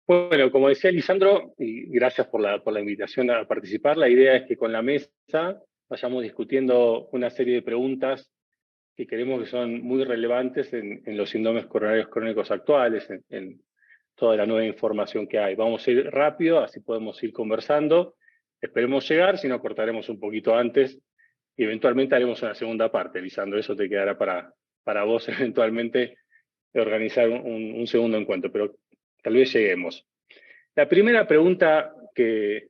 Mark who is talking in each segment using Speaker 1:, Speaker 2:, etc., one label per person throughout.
Speaker 1: Bueno, como decía Lisandro, y gracias por la invitación a participar, la idea es que con la mesa vayamos discutiendo una serie de preguntas que creemos que son muy relevantes en los síndromes coronarios crónicos actuales, en toda la nueva información que hay. Vamos a ir rápido, así podemos ir conversando. Esperemos llegar, si no cortaremos un poquito antes y eventualmente haremos una segunda parte, Lisandro. Eso te quedará para vos eventualmente organizar un segundo encuentro, pero tal vez lleguemos. La primera pregunta que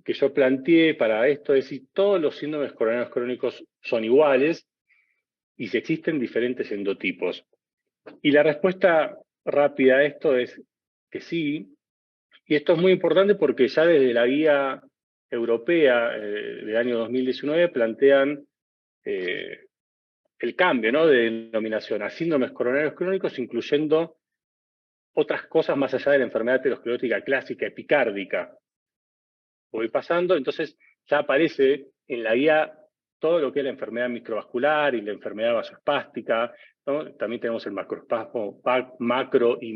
Speaker 1: yo planteé para esto es si todos los síndromes coronarios crónicos son iguales y si existen diferentes endotipos. Y la respuesta rápida a esto es que sí, y esto es muy importante porque ya desde la guía europea del año 2019 plantean el cambio, ¿no?, de denominación a síndromes coronarios crónicos, incluyendo otras cosas más allá de la enfermedad aterosclerótica clásica epicárdica. Voy pasando, entonces ya aparece en la guía todo lo que es la enfermedad microvascular y la enfermedad vasoespástica, ¿no? También tenemos el vasoespasmo macro y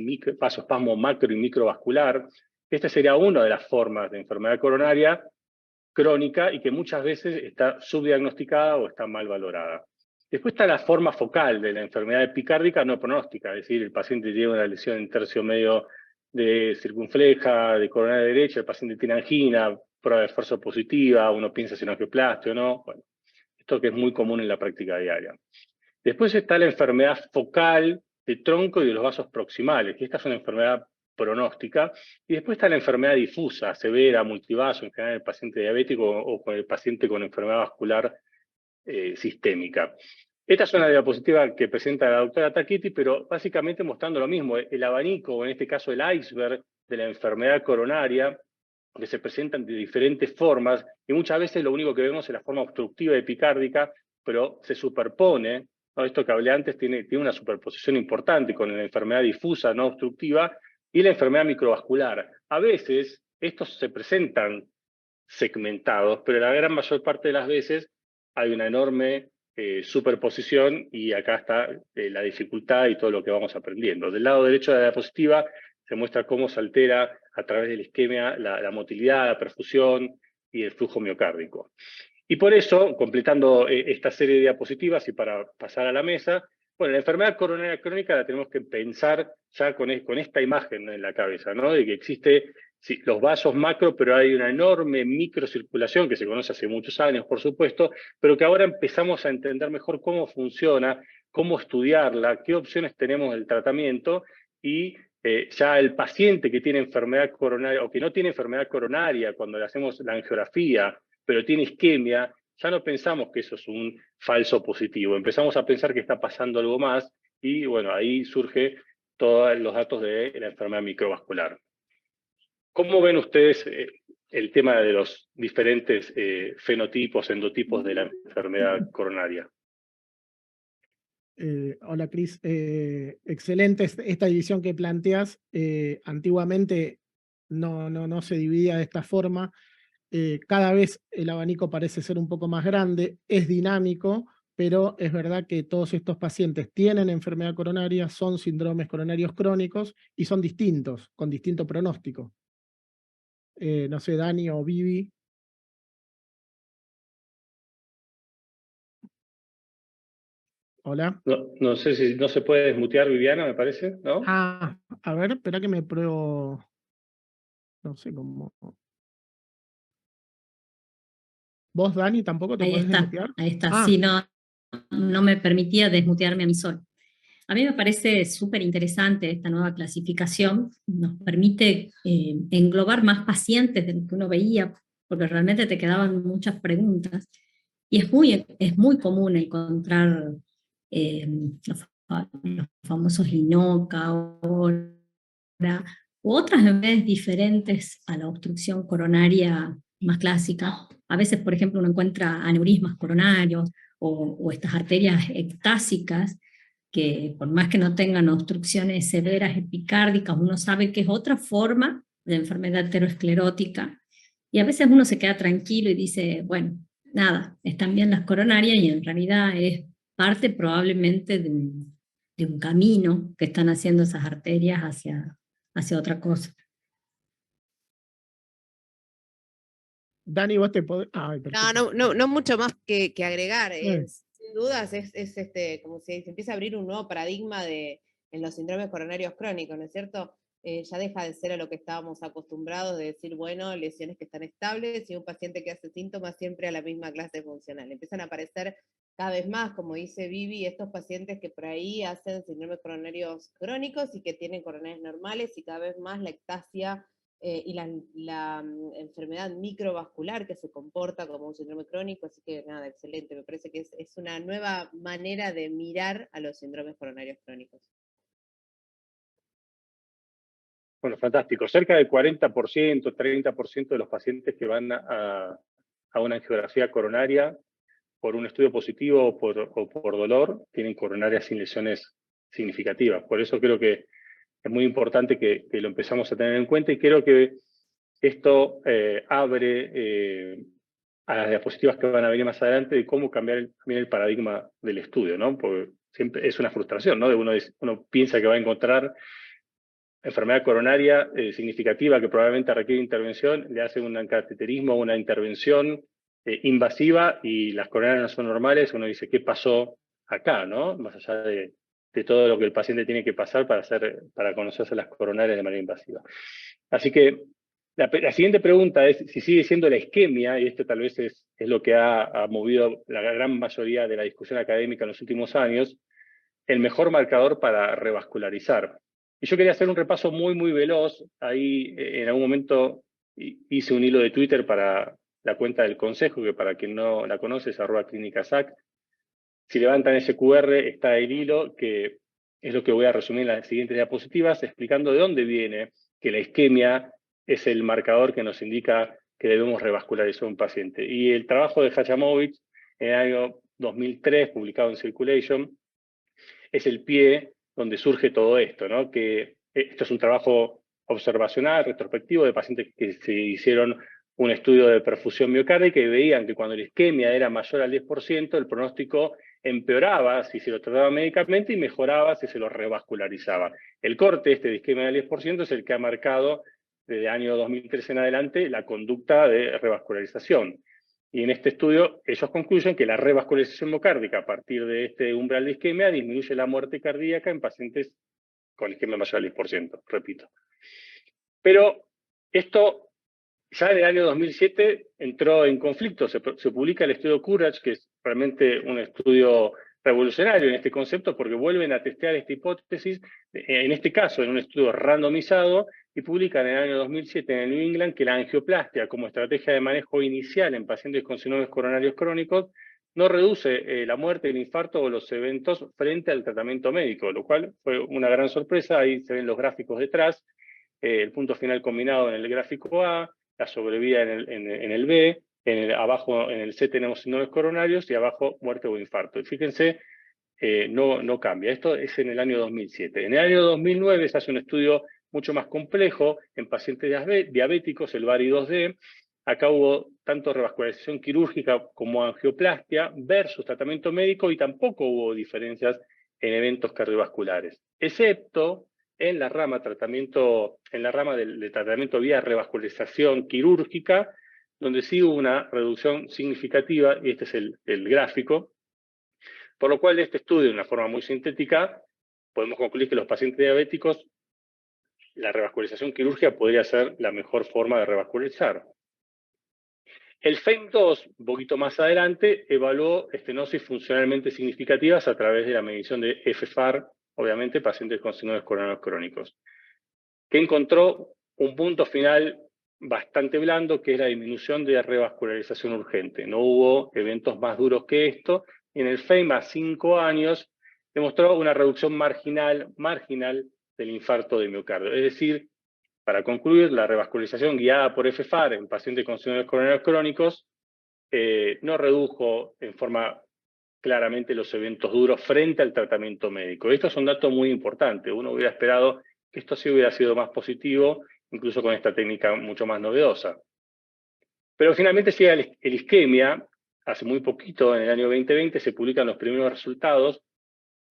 Speaker 1: microvascular. Esta sería una de las formas de enfermedad coronaria crónica y que muchas veces está subdiagnosticada o está mal valorada. Después está la forma focal de la enfermedad epicárdica no pronóstica, es decir, el paciente tiene una lesión en tercio medio de circunfleja, de coronaria derecha, el paciente tiene angina, prueba de esfuerzo positiva, uno piensa si no es angioplastia o no. Bueno, esto que es muy común en la práctica diaria. Después está la enfermedad focal de tronco y de los vasos proximales, que esta es una enfermedad pronóstica. Y después está la enfermedad difusa, severa, multivaso, en general el paciente diabético o con el paciente con enfermedad vascular sistémica. Esta es una diapositiva que presenta la doctora Taquiti, pero básicamente mostrando lo mismo, el abanico, o en este caso el iceberg de la enfermedad coronaria, que se presentan de diferentes formas, y muchas veces lo único que vemos es la forma obstructiva epicárdica, pero se superpone, ¿no? Esto que hablé antes tiene una superposición importante con la enfermedad difusa no obstructiva y la enfermedad microvascular. A veces estos se presentan segmentados, pero la gran mayor parte de las veces hay una enorme superposición y acá está la dificultad y todo lo que vamos aprendiendo. Del lado derecho de la diapositiva se muestra cómo se altera a través del isquemia la motilidad, la perfusión y el flujo miocárdico. Y por eso, completando esta serie de diapositivas y para pasar a la mesa, bueno, la enfermedad coronaria crónica la tenemos que pensar ya con esta imagen en la cabeza, ¿no? De que existe sí, los vasos macro, pero hay una enorme microcirculación que se conoce hace muchos años, por supuesto, pero que ahora empezamos a entender mejor cómo funciona, cómo estudiarla, qué opciones tenemos del tratamiento y ya el paciente que tiene enfermedad coronaria o que no tiene enfermedad coronaria cuando le hacemos la angiografía, pero tiene isquemia, ya no pensamos que eso es un falso positivo, empezamos a pensar que está pasando algo más y bueno, ahí surge todos los datos de la enfermedad microvascular. ¿Cómo ven ustedes el tema de los diferentes fenotipos, endotipos de la enfermedad coronaria?
Speaker 2: Hola, Cris. Excelente esta división que planteas. Antiguamente no se dividía de esta forma. Cada vez el abanico parece ser un poco más grande, es dinámico, pero es verdad que todos estos pacientes tienen enfermedad coronaria, son síndromes coronarios crónicos y son distintos, con distinto pronóstico. No sé, Dani o Vivi. Hola.
Speaker 1: No sé si no se puede desmutear, Viviana, me parece, ¿no?
Speaker 2: Ah, a ver, espera que me pruebo. No sé cómo. ¿Vos, Dani, tampoco te podés desmutear?
Speaker 3: Ahí está,
Speaker 2: Ah,
Speaker 3: sí, no me permitía desmutearme a mí solo. A mí me parece súper interesante esta nueva clasificación, nos permite englobar más pacientes de lo que uno veía, porque realmente te quedaban muchas preguntas, y es muy común encontrar los famosos INOCA u otras enfermedades diferentes a la obstrucción coronaria más clásica. A veces, por ejemplo, uno encuentra aneurismas coronarios o estas arterias ectásicas, que por más que no tengan obstrucciones severas epicárdicas, uno sabe que es otra forma de enfermedad aterosclerótica, y a veces uno se queda tranquilo y dice, bueno, nada, están bien las coronarias, y en realidad es parte probablemente un camino que están haciendo esas arterias hacia otra cosa.
Speaker 2: Dani, vos te podés... Ay, perfecto.
Speaker 4: No mucho más que agregar.
Speaker 2: Bien.
Speaker 4: Sin dudas es como si se empieza a abrir un nuevo paradigma en los síndromes coronarios crónicos, ¿no es cierto? Ya deja de ser a lo que estábamos acostumbrados de decir, bueno, lesiones que están estables y un paciente que hace síntomas siempre a la misma clase funcional. Empiezan a aparecer cada vez más, como dice Vivi, estos pacientes que por ahí hacen síndromes coronarios crónicos y que tienen coronarias normales, y cada vez más la ectasia y la enfermedad microvascular que se comporta como un síndrome crónico. Así que nada, excelente, me parece que es una nueva manera de mirar a los síndromes coronarios crónicos.
Speaker 1: Bueno, fantástico. Cerca del 40%, 30% de los pacientes que van a una angiografía coronaria por un estudio positivo o por dolor, tienen coronarias sin lesiones significativas. Por eso creo que es muy importante que lo empezamos a tener en cuenta, y creo que esto abre a las diapositivas que van a venir más adelante de cómo cambiar también el paradigma del estudio, ¿no? Porque siempre es una frustración, ¿no? Uno piensa que va a encontrar enfermedad coronaria significativa que probablemente requiere intervención, le hacen un cateterismo, una intervención invasiva, y las coronarias no son normales. Uno dice, ¿qué pasó acá, no? Más allá de todo lo que el paciente tiene que pasar para conocerse las coronarias de manera invasiva. Así que la siguiente pregunta es si sigue siendo la isquemia, y esto tal vez es lo que ha movido la gran mayoría de la discusión académica en los últimos años, el mejor marcador para revascularizar. Y yo quería hacer un repaso muy, muy veloz. Ahí en algún momento hice un hilo de Twitter para la cuenta del Consejo, que para quien no la conoce es @ClínicaSAC. Si levantan ese QR está el hilo, que es lo que voy a resumir en las siguientes diapositivas, explicando de dónde viene que la isquemia es el marcador que nos indica que debemos revascularizar a un paciente. Y el trabajo de Hachamovich en el año 2003, publicado en Circulation, es el pie donde surge todo esto, ¿no? Que esto es un trabajo observacional, retrospectivo, de pacientes que se hicieron un estudio de perfusión miocárdica y veían que cuando la isquemia era mayor al 10%, el pronóstico empeoraba si se lo trataba médicamente y mejoraba si se lo revascularizaba. El corte de isquemia del 10% es el que ha marcado desde el año 2013 en adelante la conducta de revascularización. Y en este estudio ellos concluyen que la revascularización miocárdica a partir de este umbral de isquemia disminuye la muerte cardíaca en pacientes con isquemia mayor al 10%, repito. Pero esto ya en el año 2007 entró en conflicto. Se publica el estudio Courage, que es realmente un estudio revolucionario en este concepto, porque vuelven a testear esta hipótesis, en este caso en un estudio randomizado, y publican en el año 2007 en el New England que la angioplastia como estrategia de manejo inicial en pacientes con síndromes coronarios crónicos no reduce la muerte, el infarto o los eventos frente al tratamiento médico, lo cual fue una gran sorpresa. Ahí se ven los gráficos detrás, el punto final combinado en el gráfico A, la sobrevida en el B, abajo en el C tenemos síndromes coronarios y abajo muerte o infarto. Y fíjense, no cambia. Esto es en el año 2007. En el año 2009 se hace un estudio mucho más complejo en pacientes diabéticos, el BARI-2D. Acá hubo tanto revascularización quirúrgica como angioplastia versus tratamiento médico, y tampoco hubo diferencias en eventos cardiovasculares, excepto en la rama del tratamiento vía revascularización quirúrgica, donde sí hubo una reducción significativa, y este es el gráfico. Por lo cual, de este estudio, de una forma muy sintética, podemos concluir que los pacientes diabéticos, la revascularización quirúrgica podría ser la mejor forma de revascularizar. El FAME2, un poquito más adelante, evaluó estenosis funcionalmente significativas a través de la medición de FFAR, obviamente pacientes con síndromes coronarios crónicos, que encontró un punto final bastante blando, que es la disminución de revascularización urgente. No hubo eventos más duros que esto. Y en el FAME a 5 años demostró una reducción marginal del infarto de miocardio. Es decir, para concluir, la revascularización guiada por FFAR en pacientes con síndromes coronarios crónicos no redujo en forma claramente los eventos duros frente al tratamiento médico. Esto es un dato muy importante. Uno hubiera esperado que esto sí hubiera sido más positivo, incluso con esta técnica mucho más novedosa. Pero finalmente llega el isquemia. Hace muy poquito, en el año 2020, se publican los primeros resultados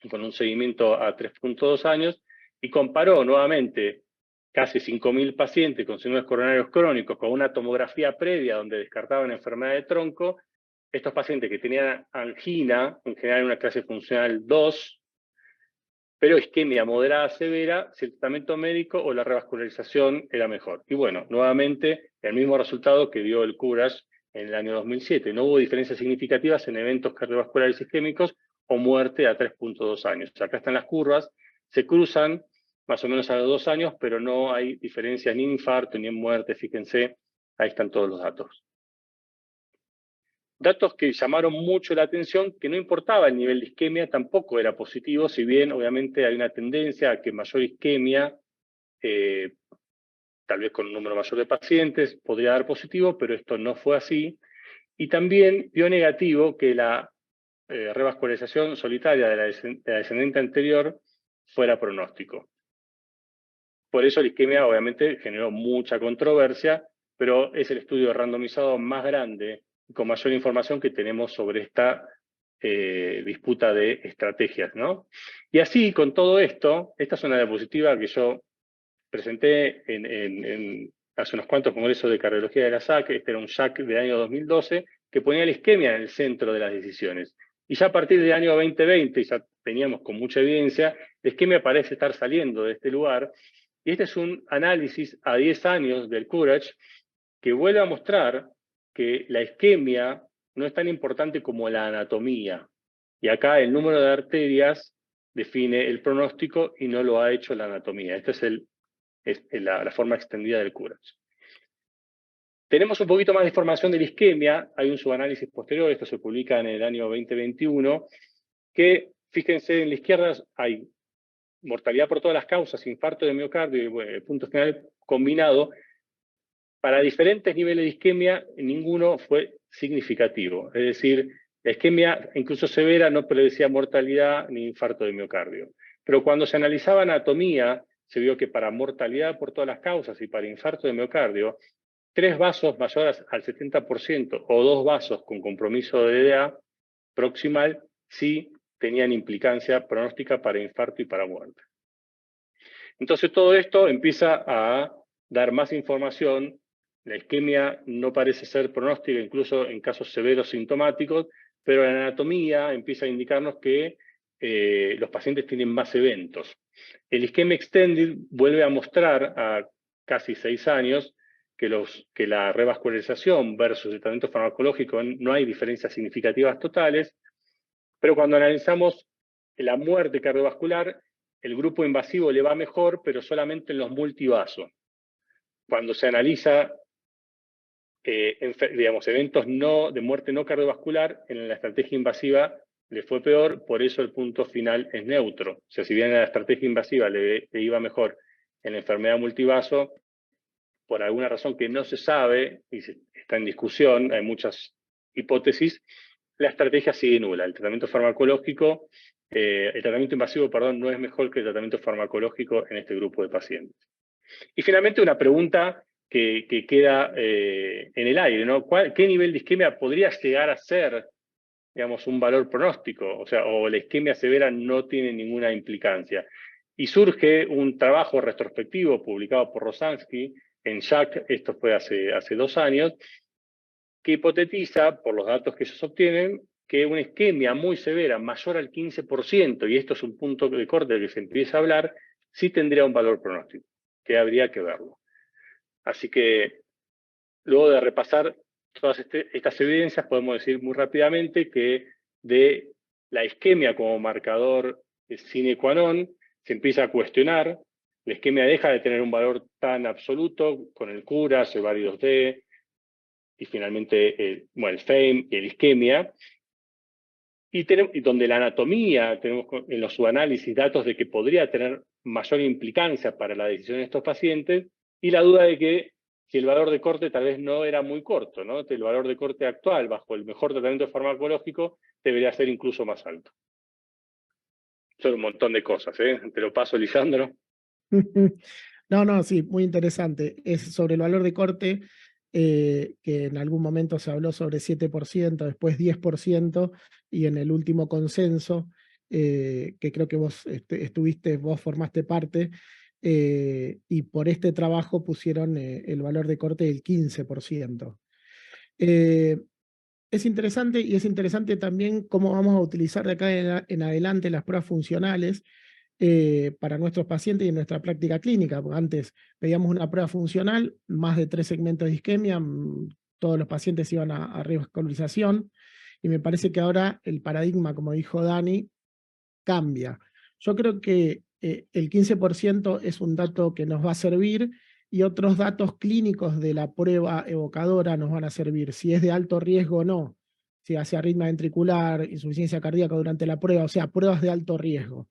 Speaker 1: con un seguimiento a 3.2 años, y comparó nuevamente casi 5.000 pacientes con síndromes coronarios crónicos con una tomografía previa donde descartaban enfermedad de tronco. Estos pacientes que tenían angina, en general una clase funcional 2, pero isquemia moderada severa, si el tratamiento médico o la revascularización era mejor. Y bueno, nuevamente el mismo resultado que dio el Courage en el año 2007. No hubo diferencias significativas en eventos cardiovasculares isquémicos o muerte a 3.2 años. Acá están las curvas, se cruzan más o menos a los 2 años, pero no hay diferencias ni en infarto ni en muerte, fíjense, ahí están todos los datos. Datos que llamaron mucho la atención, que no importaba el nivel de isquemia, tampoco era positivo, si bien obviamente hay una tendencia a que mayor isquemia, tal vez con un número mayor de pacientes, podría dar positivo, pero esto no fue así. Y también dio negativo que la revascularización solitaria de la descendente anterior fuera pronóstico. Por eso la isquemia obviamente generó mucha controversia, pero es el estudio randomizado más grande y con mayor información que tenemos sobre esta disputa de estrategias, ¿no? Y así, con todo esto, esta es una diapositiva que yo presenté hace unos cuantos congresos de cardiología de la SAC, este era un SAC del año 2012, que ponía la isquemia en el centro de las decisiones. Y ya a partir del año 2020, y ya teníamos con mucha evidencia, la isquemia parece estar saliendo de este lugar. Y este es un análisis a 10 años del Courage que vuelve a mostrar que la isquemia no es tan importante como la anatomía. Y acá el número de arterias define el pronóstico y no lo ha hecho la anatomía. Esta es la forma extendida del Courage. Tenemos un poquito más de información de la isquemia. Hay un subanálisis posterior, esto se publica en el año 2021, que, fíjense, en la izquierda hay mortalidad por todas las causas, infarto de miocardio y bueno, punto final combinado. Para diferentes niveles de isquemia, ninguno fue significativo. Es decir, la isquemia, incluso severa, no predecía mortalidad ni infarto de miocardio. Pero cuando se analizaba anatomía, se vio que para mortalidad por todas las causas y para infarto de miocardio, 3 vasos mayores al 70% o 2 vasos con compromiso de DDA proximal sí tenían implicancia pronóstica para infarto y para muerte. Entonces todo esto empieza a dar más información. La isquemia no parece ser pronóstica, incluso en casos severos sintomáticos, pero la anatomía empieza a indicarnos que los pacientes tienen más eventos. El Isquemia Extended vuelve a mostrar a casi 6 años que la revascularización versus el tratamiento farmacológico no hay diferencias significativas totales, pero cuando analizamos la muerte cardiovascular, el grupo invasivo le va mejor, pero solamente en los multivasos. Cuando se analiza digamos, eventos de muerte no cardiovascular, en la estrategia invasiva le fue peor, por eso el punto final es neutro. O sea, si bien en la estrategia invasiva le iba mejor en la enfermedad multivaso, por alguna razón que no se sabe, y está en discusión, hay muchas hipótesis, la estrategia sigue nula. El tratamiento farmacológico, el tratamiento invasivo, perdón, no es mejor que el tratamiento farmacológico en este grupo de pacientes. Y finalmente una pregunta que queda en el aire, ¿no? ¿Qué nivel de isquemia podría llegar a ser, digamos, un valor pronóstico? O sea, o la isquemia severa no tiene ninguna implicancia. Y surge un trabajo retrospectivo publicado por Rosansky en JACC, esto fue hace 2 años, que hipotetiza, por los datos que ellos obtienen, que una isquemia muy severa, mayor al 15%, y esto es un punto de corte del que se empieza a hablar, sí tendría un valor pronóstico, que habría que verlo. Así que, luego de repasar todas estas evidencias, podemos decir muy rápidamente que de la isquemia como marcador sine qua non, se empieza a cuestionar. La isquemia deja de tener un valor tan absoluto con el Courage, el VARI2D, y finalmente el FAME y el isquemia. Y donde la anatomía, tenemos en los subanálisis datos de que podría tener mayor implicancia para la decisión de estos pacientes, y la duda de que si el valor de corte tal vez no era muy corto, ¿no? El valor de corte actual bajo el mejor tratamiento farmacológico debería ser incluso más alto. Son un montón de cosas, ¿eh? Te lo paso, Lisandro.
Speaker 2: No, sí, muy interesante. Es sobre el valor de corte, que en algún momento se habló sobre 7%, después 10%, y en el último consenso que creo que vos vos formaste parte, y por este trabajo pusieron el valor de corte del 15%. Es interesante, y es interesante también cómo vamos a utilizar de acá en adelante las pruebas funcionales para nuestros pacientes y en nuestra práctica clínica. Porque antes pedíamos una prueba funcional, más de 3 segmentos de isquemia, todos los pacientes iban a revascularización, y me parece que ahora el paradigma, como dijo Dani, cambia. Yo creo que el 15% es un dato que nos va a servir, y otros datos clínicos de la prueba evocadora nos van a servir, si es de alto riesgo o no, si hace arritmia ventricular, insuficiencia cardíaca durante la prueba, o sea, pruebas de alto riesgo.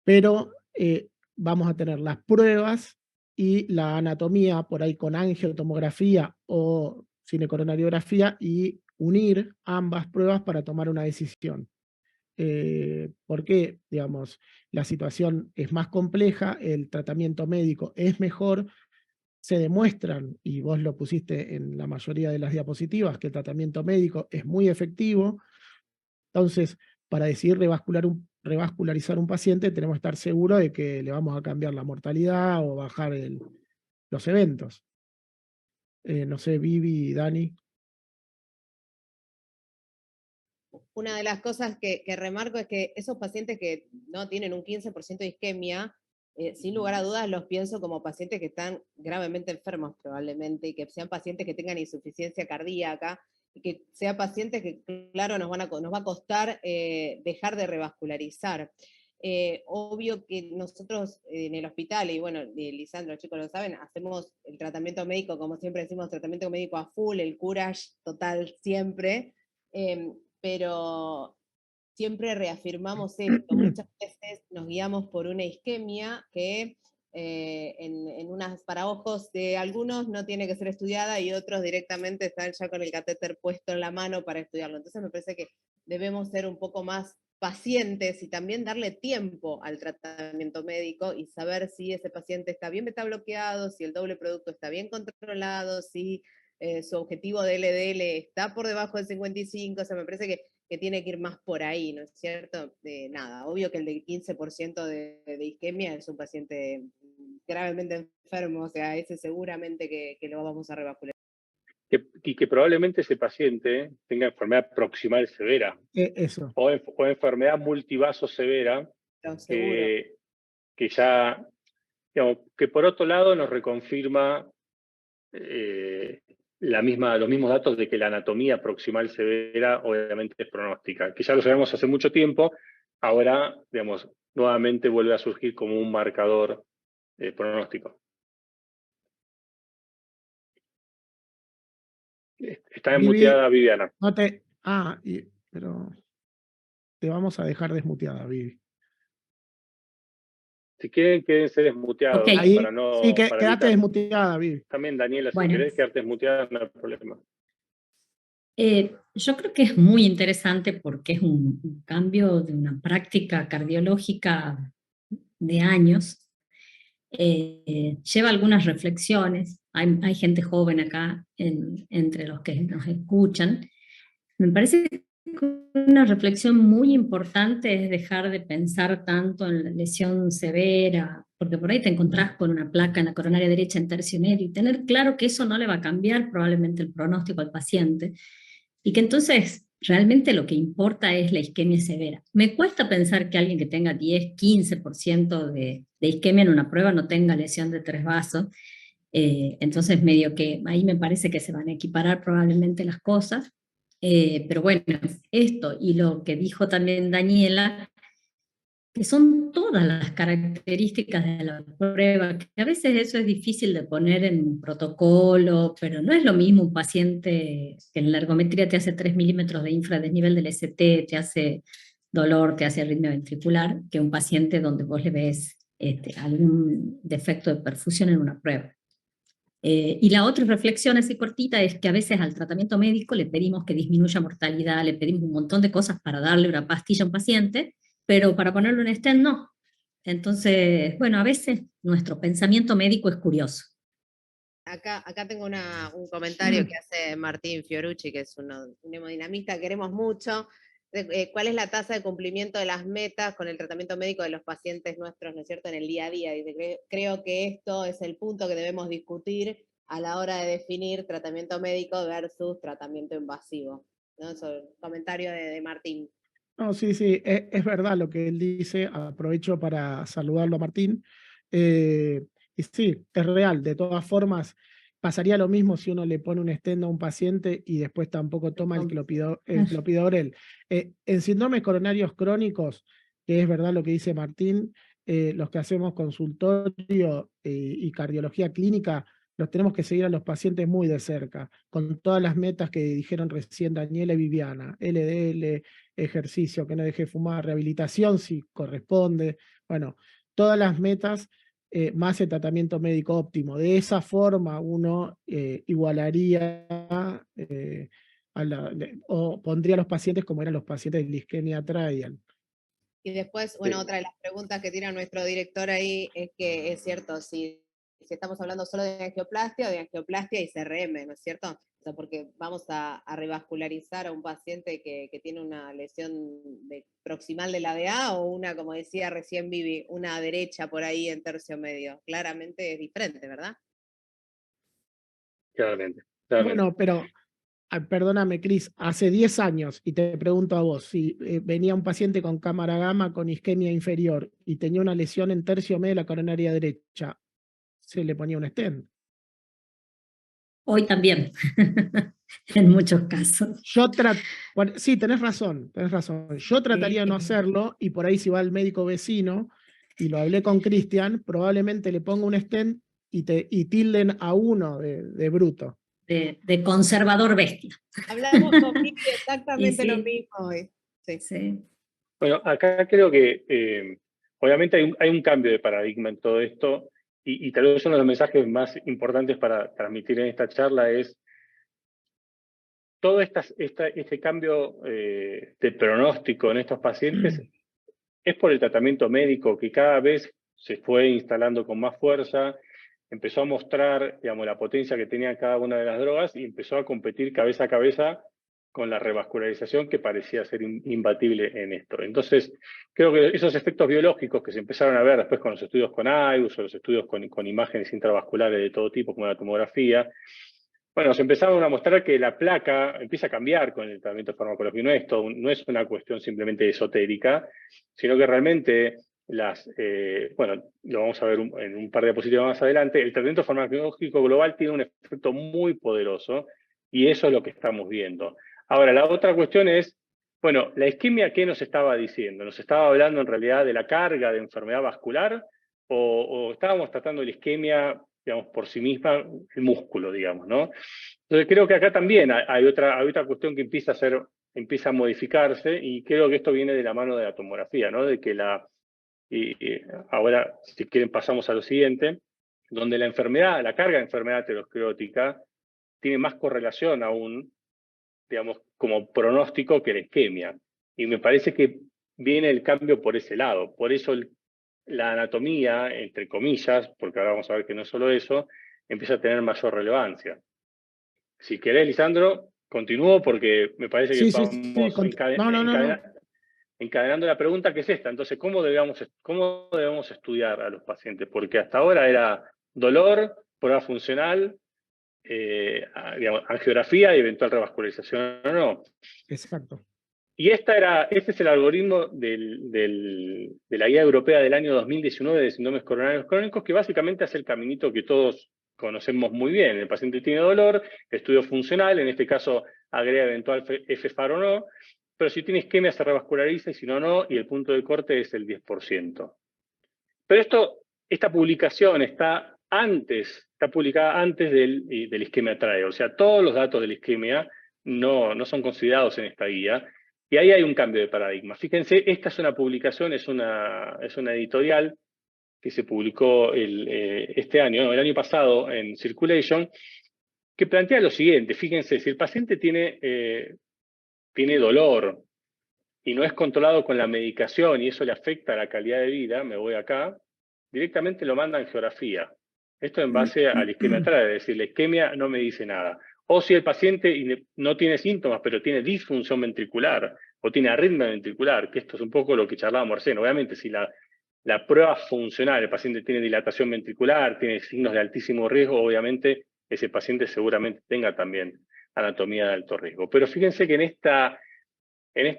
Speaker 2: Pero vamos a tener las pruebas y la anatomía, por ahí con angiotomografía o cinecoronariografía, y unir ambas pruebas para tomar una decisión. Porque, digamos, la situación es más compleja, el tratamiento médico es mejor, se demuestran, y vos lo pusiste en la mayoría de las diapositivas, que el tratamiento médico es muy efectivo. Entonces, para decidir revascularizar un paciente, tenemos que estar seguros de que le vamos a cambiar la mortalidad o bajar los eventos. No sé, Vivi, Dani.
Speaker 4: Una de las cosas que remarco es que esos pacientes que no tienen un 15% de isquemia, sin lugar a dudas los pienso como pacientes que están gravemente enfermos probablemente, y que sean pacientes que tengan insuficiencia cardíaca, y que sean pacientes que, claro, nos va a costar dejar de revascularizar. Obvio que nosotros en el hospital, y bueno, Lisandro, los chicos lo saben, hacemos el tratamiento médico, como siempre decimos, tratamiento médico a full, el courage total siempre, pero siempre reafirmamos esto. Muchas veces nos guiamos por una isquemia que para ojos de algunos no tiene que ser estudiada, y otros directamente están ya con el catéter puesto en la mano para estudiarlo. Entonces me parece que debemos ser un poco más pacientes y también darle tiempo al tratamiento médico y saber si ese paciente está bien beta bloqueado, si el doble producto está bien controlado, si su objetivo de LDL está por debajo del 55, o sea, me parece que tiene que ir más por ahí, ¿no es cierto? Nada, obvio que el del 15% de isquemia es un paciente gravemente enfermo, o sea, ese seguramente que lo vamos a revascularizar.
Speaker 1: Y que probablemente ese paciente tenga enfermedad proximal severa.
Speaker 2: Eso.
Speaker 1: O enfermedad multivaso severa, que ya, digamos, que por otro lado nos reconfirma los mismos datos de que la anatomía proximal severa obviamente es pronóstica, que ya lo sabemos hace mucho tiempo, ahora, digamos, nuevamente vuelve a surgir como un marcador pronóstico. Está desmuteada Viviana.
Speaker 2: No te, pero te vamos a dejar desmuteada, Vivi.
Speaker 1: Si quieren, quédense desmuteados.
Speaker 3: Okay.
Speaker 2: Ahí,
Speaker 1: para no,
Speaker 2: sí,
Speaker 1: para
Speaker 2: quédate
Speaker 1: evitar.
Speaker 2: desmuteada, Vivi.
Speaker 1: También, Daniela,
Speaker 3: Bueno.
Speaker 1: si querés quedarte desmuteada, no hay problema.
Speaker 3: Yo creo que es muy interesante porque es un cambio de una práctica cardiológica de años. Lleva algunas reflexiones. Hay gente joven acá entre los que nos escuchan. Me parece que una reflexión muy importante es dejar de pensar tanto en la lesión severa, porque por ahí te encontrás con una placa en la coronaria derecha en tercio medio, y tener claro que eso no le va a cambiar probablemente el pronóstico al paciente, y que entonces realmente lo que importa es la isquemia severa. Me cuesta pensar que alguien que tenga 10, 15% de isquemia en una prueba no tenga lesión de 3 vasos, entonces medio que ahí me parece que se van a equiparar probablemente las cosas. Pero bueno, esto y lo que dijo también Daniela, que son todas las características de la prueba, que a veces eso es difícil de poner en un protocolo, pero no es lo mismo un paciente que en la ergometría te hace 3 milímetros de infradesnivel del ST, te hace dolor, te hace arritmia ventricular, que un paciente donde vos le ves algún defecto de perfusión en una prueba. Y la otra reflexión así cortita es que a veces al tratamiento médico le pedimos que disminuya mortalidad, le pedimos un montón de cosas para darle una pastilla a un paciente, pero para ponerlo en stent no. Entonces, bueno, a veces nuestro pensamiento médico es curioso.
Speaker 4: Acá tengo un comentario que hace Martín Fiorucci, que es un hemodinamista que queremos mucho, ¿Cuál es la tasa de cumplimiento de las metas con el tratamiento médico de los pacientes nuestros, ¿no es cierto?, en el día a día? Dice, creo que esto es el punto que debemos discutir a la hora de definir tratamiento médico versus tratamiento invasivo, ¿no? Eso, el comentario de Martín.
Speaker 2: No, sí, es verdad lo que él dice. Aprovecho para saludarlo a Martín. Y sí, es real. De todas formas, pasaría lo mismo si uno le pone un stent a un paciente y después tampoco toma el clopidogrel. En síndromes coronarios crónicos, que es verdad lo que dice Martín, los que hacemos consultorio y cardiología clínica, los tenemos que seguir a los pacientes muy de cerca, con todas las metas que dijeron recién Daniela y Viviana: LDL, ejercicio, que no deje de fumar, rehabilitación si corresponde, bueno, todas las metas, más el tratamiento médico óptimo. De esa forma uno igualaría o pondría a los pacientes como eran los pacientes de la isquemia tradial.
Speaker 4: Y después, bueno, otra de las preguntas que tira nuestro director ahí es que es cierto, si estamos hablando solo de angioplastia o de angioplastia y CRM, ¿no es cierto? O sea, porque vamos a revascularizar a un paciente que tiene una lesión proximal de la ADA o una, como decía recién Vivi, una derecha por ahí en tercio medio. Claramente es diferente, ¿verdad?
Speaker 1: Claramente.
Speaker 2: Bueno, pero perdóname, Cris, hace 10 años, y te pregunto a vos, si venía un paciente con cámara gamma con isquemia inferior y tenía una lesión en tercio medio de la coronaria derecha, ¿se le ponía un stent?
Speaker 3: Hoy también, en muchos casos.
Speaker 2: Sí, tenés razón. Yo trataría de no hacerlo, y por ahí si va al médico vecino, y lo hablé con Cristian, probablemente le ponga un stent y tilden a uno de bruto.
Speaker 3: De conservador bestia.
Speaker 4: Hablamos con Vivi exactamente lo mismo hoy.
Speaker 3: Sí.
Speaker 1: Bueno, acá creo que obviamente hay un cambio de paradigma en todo esto, y tal vez uno de los mensajes más importantes para transmitir en esta charla es todo este cambio de pronóstico en estos pacientes es por el tratamiento médico que cada vez se fue instalando con más fuerza, empezó a mostrar, digamos, la potencia que tenía cada una de las drogas y empezó a competir cabeza a cabeza con la revascularización que parecía ser imbatible en esto. Entonces, creo que esos efectos biológicos que se empezaron a ver después con los estudios con AIUS o los estudios con imágenes intravasculares de todo tipo, como la tomografía, bueno, se empezaron a mostrar que la placa empieza a cambiar con el tratamiento farmacológico. No es una cuestión simplemente esotérica, sino que realmente bueno, lo vamos a ver en un par de diapositivas más adelante, el tratamiento farmacológico global tiene un efecto muy poderoso y eso es lo que estamos viendo. Ahora, la otra cuestión es, bueno, la isquemia, ¿qué nos estaba diciendo? ¿Nos estaba hablando en realidad de la carga de enfermedad vascular o estábamos tratando de la isquemia, digamos, por sí misma, el músculo, digamos, ¿no? Entonces creo que acá también hay otra cuestión que empieza a modificarse, y creo que esto viene de la mano de la tomografía, ¿no? De que ahora, si quieren, pasamos a lo siguiente, donde la carga de enfermedad aterosclerótica tiene más correlación aún, digamos, como pronóstico que la isquemia. Y me parece que viene el cambio por ese lado. Por eso la anatomía, entre comillas, porque ahora vamos a ver que no es solo eso, empieza a tener mayor relevancia. Si querés, Lisandro, continúo porque me parece que vamos encadenando la pregunta, que es esta. Entonces, ¿cómo debemos estudiar a los pacientes? Porque hasta ahora era dolor, prueba funcional, digamos, angiografía y eventual revascularización o no.
Speaker 2: Exacto.
Speaker 1: Y este es el algoritmo de la guía europea del año 2019 de síndromes coronarios crónicos, que básicamente hace el caminito que todos conocemos muy bien. El paciente tiene dolor, estudio funcional, en este caso agrega eventual FFAR o no, pero si tiene isquemia se revasculariza y si no, no, y el punto de corte es el 10%. Pero esta publicación está publicada antes del isquemia trial, o sea, todos los datos de la isquemia no son considerados en esta guía, y ahí hay un cambio de paradigma. Fíjense, esta es una publicación, es una editorial que se publicó el año pasado en Circulation, que plantea lo siguiente. Fíjense, si el paciente tiene dolor y no es controlado con la medicación y eso le afecta a la calidad de vida, me voy acá, directamente lo manda a angiografía. Esto en base a la isquemia trial, es decir, la isquemia no me dice nada. O si el paciente no tiene síntomas, pero tiene disfunción ventricular, o tiene arritmia ventricular, que esto es un poco lo que charlábamos recién. Obviamente, si la prueba funcional, el paciente tiene dilatación ventricular, tiene signos de altísimo riesgo, obviamente ese paciente seguramente tenga también anatomía de alto riesgo. Pero fíjense que en esta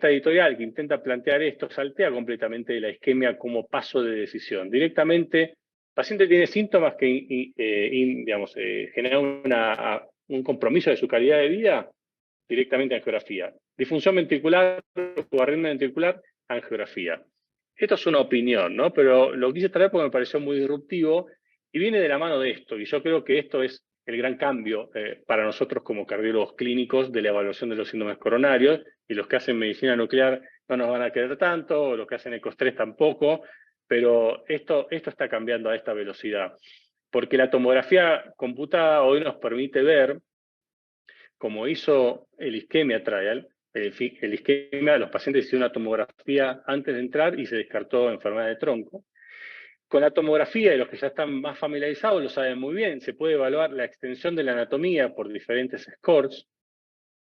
Speaker 1: editorial que intenta plantear esto, saltea completamente de la isquemia como paso de decisión. Directamente, el paciente tiene síntomas que generan un compromiso de su calidad de vida, directamente angiografía. Disfunción ventricular o arritmia ventricular, angiografía. Esto es una opinión, ¿no? Pero lo quise traer porque me pareció muy disruptivo y viene de la mano de esto. Y yo creo que esto es el gran cambio para nosotros como cardiólogos clínicos de la evaluación de los síndromes coronarios, y los que hacen medicina nuclear no nos van a querer tanto, o los que hacen ecoestrés tampoco, pero esto está cambiando a esta velocidad. Porque la tomografía computada hoy nos permite ver, como hizo el Ischemia Trial, el Ischemia, los pacientes hicieron una tomografía antes de entrar y se descartó enfermedad de tronco. Con la tomografía, y los que ya están más familiarizados lo saben muy bien, se puede evaluar la extensión de la anatomía por diferentes scores,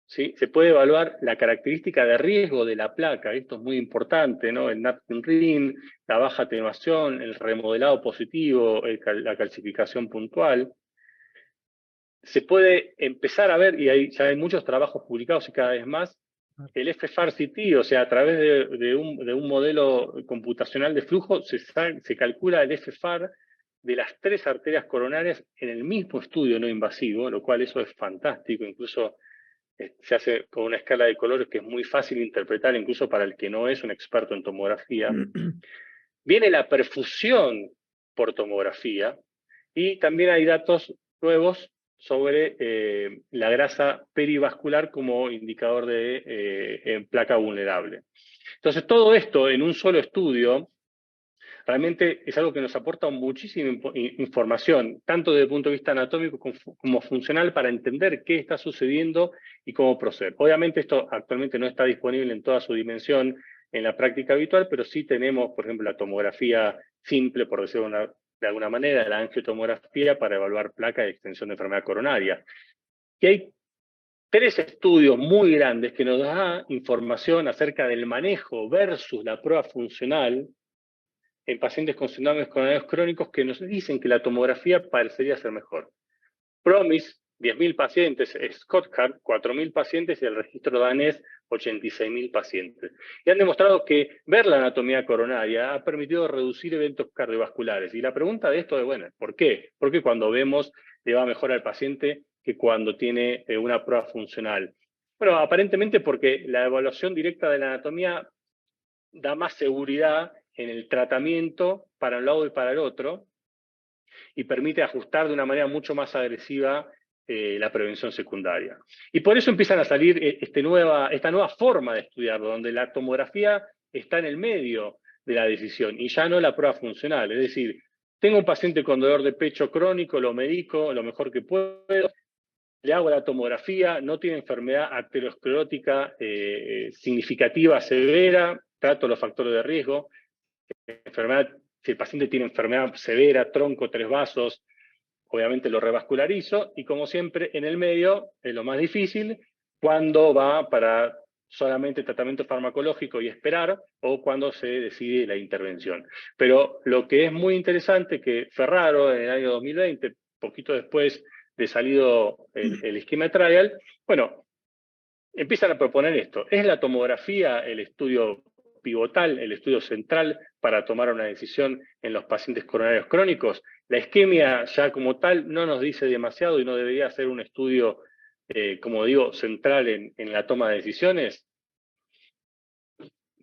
Speaker 1: ¿sí? Se puede evaluar la característica de riesgo de la placa, esto es muy importante, ¿no? El NAPTIN-RIN, la baja atenuación, el remodelado positivo, la calcificación puntual. Se puede empezar a ver, y ya hay muchos trabajos publicados y cada vez más, el FFRCT, o sea, a través de un modelo computacional de flujo, se calcula el FFAR de las 3 arterias coronarias en el mismo estudio no invasivo, lo cual eso es fantástico, incluso se hace con una escala de colores que es muy fácil de interpretar, incluso para el que no es un experto en tomografía. Viene la perfusión por tomografía, y también hay datos nuevos sobre la grasa perivascular como indicador de placa vulnerable. Entonces, todo esto en un solo estudio realmente es algo que nos aporta muchísima información, tanto desde el punto de vista anatómico como funcional, para entender qué está sucediendo y cómo proceder. Obviamente esto actualmente no está disponible en toda su dimensión en la práctica habitual, pero sí tenemos, por ejemplo, la tomografía simple, por decirlo de alguna manera, la angiotomografía para evaluar placa de extensión de enfermedad coronaria. Y hay 3 estudios muy grandes que nos dan información acerca del manejo versus la prueba funcional en pacientes con síndromes coronarios crónicos, que nos dicen que la tomografía parecería ser mejor. PROMIS, 10.000 pacientes, SCOTHART, 4.000 pacientes, y el registro danés, 86.000 pacientes. Y han demostrado que ver la anatomía coronaria ha permitido reducir eventos cardiovasculares. Y la pregunta de esto es, bueno, ¿por qué? ¿Por qué cuando vemos le va mejor al paciente que cuando tiene una prueba funcional? Bueno, aparentemente porque la evaluación directa de la anatomía da más seguridad en el tratamiento para un lado y para el otro, y permite ajustar de una manera mucho más agresiva la prevención secundaria. Y por eso empiezan a salir esta nueva forma de estudiarlo, donde la tomografía está en el medio de la decisión y ya no la prueba funcional. Es decir, tengo un paciente con dolor de pecho crónico, lo medico lo mejor que puedo, le hago la tomografía, no tiene enfermedad arteriosclerótica significativa, severa, trato los factores de riesgo. Si el paciente tiene enfermedad severa, tronco, 3 vasos, obviamente lo revascularizo, y como siempre en el medio es lo más difícil, cuando va para solamente tratamiento farmacológico y esperar, o cuando se decide la intervención. Pero lo que es muy interesante, que Ferraro en el año 2020, poquito después de salido el Ischemia Trial, bueno, empiezan a proponer esto. ¿Es la tomografía el estudio pivotal, el estudio central para tomar una decisión en los pacientes coronarios crónicos? La isquemia ya como tal no nos dice demasiado y no debería ser un estudio, como digo, central en la toma de decisiones.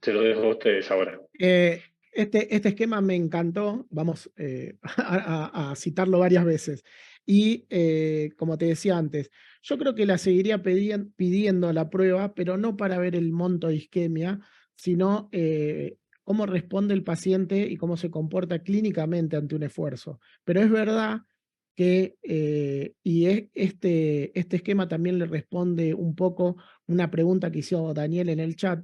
Speaker 1: Se lo dejo a ustedes ahora.
Speaker 2: Este esquema me encantó, vamos a citarlo varias veces. Y como te decía antes, yo creo que la seguiría pidiendo la prueba, pero no para ver el monto de isquemia, sino cómo responde el paciente y cómo se comporta clínicamente ante un esfuerzo. Pero es verdad que este esquema también le responde un poco una pregunta que hizo Daniel en el chat,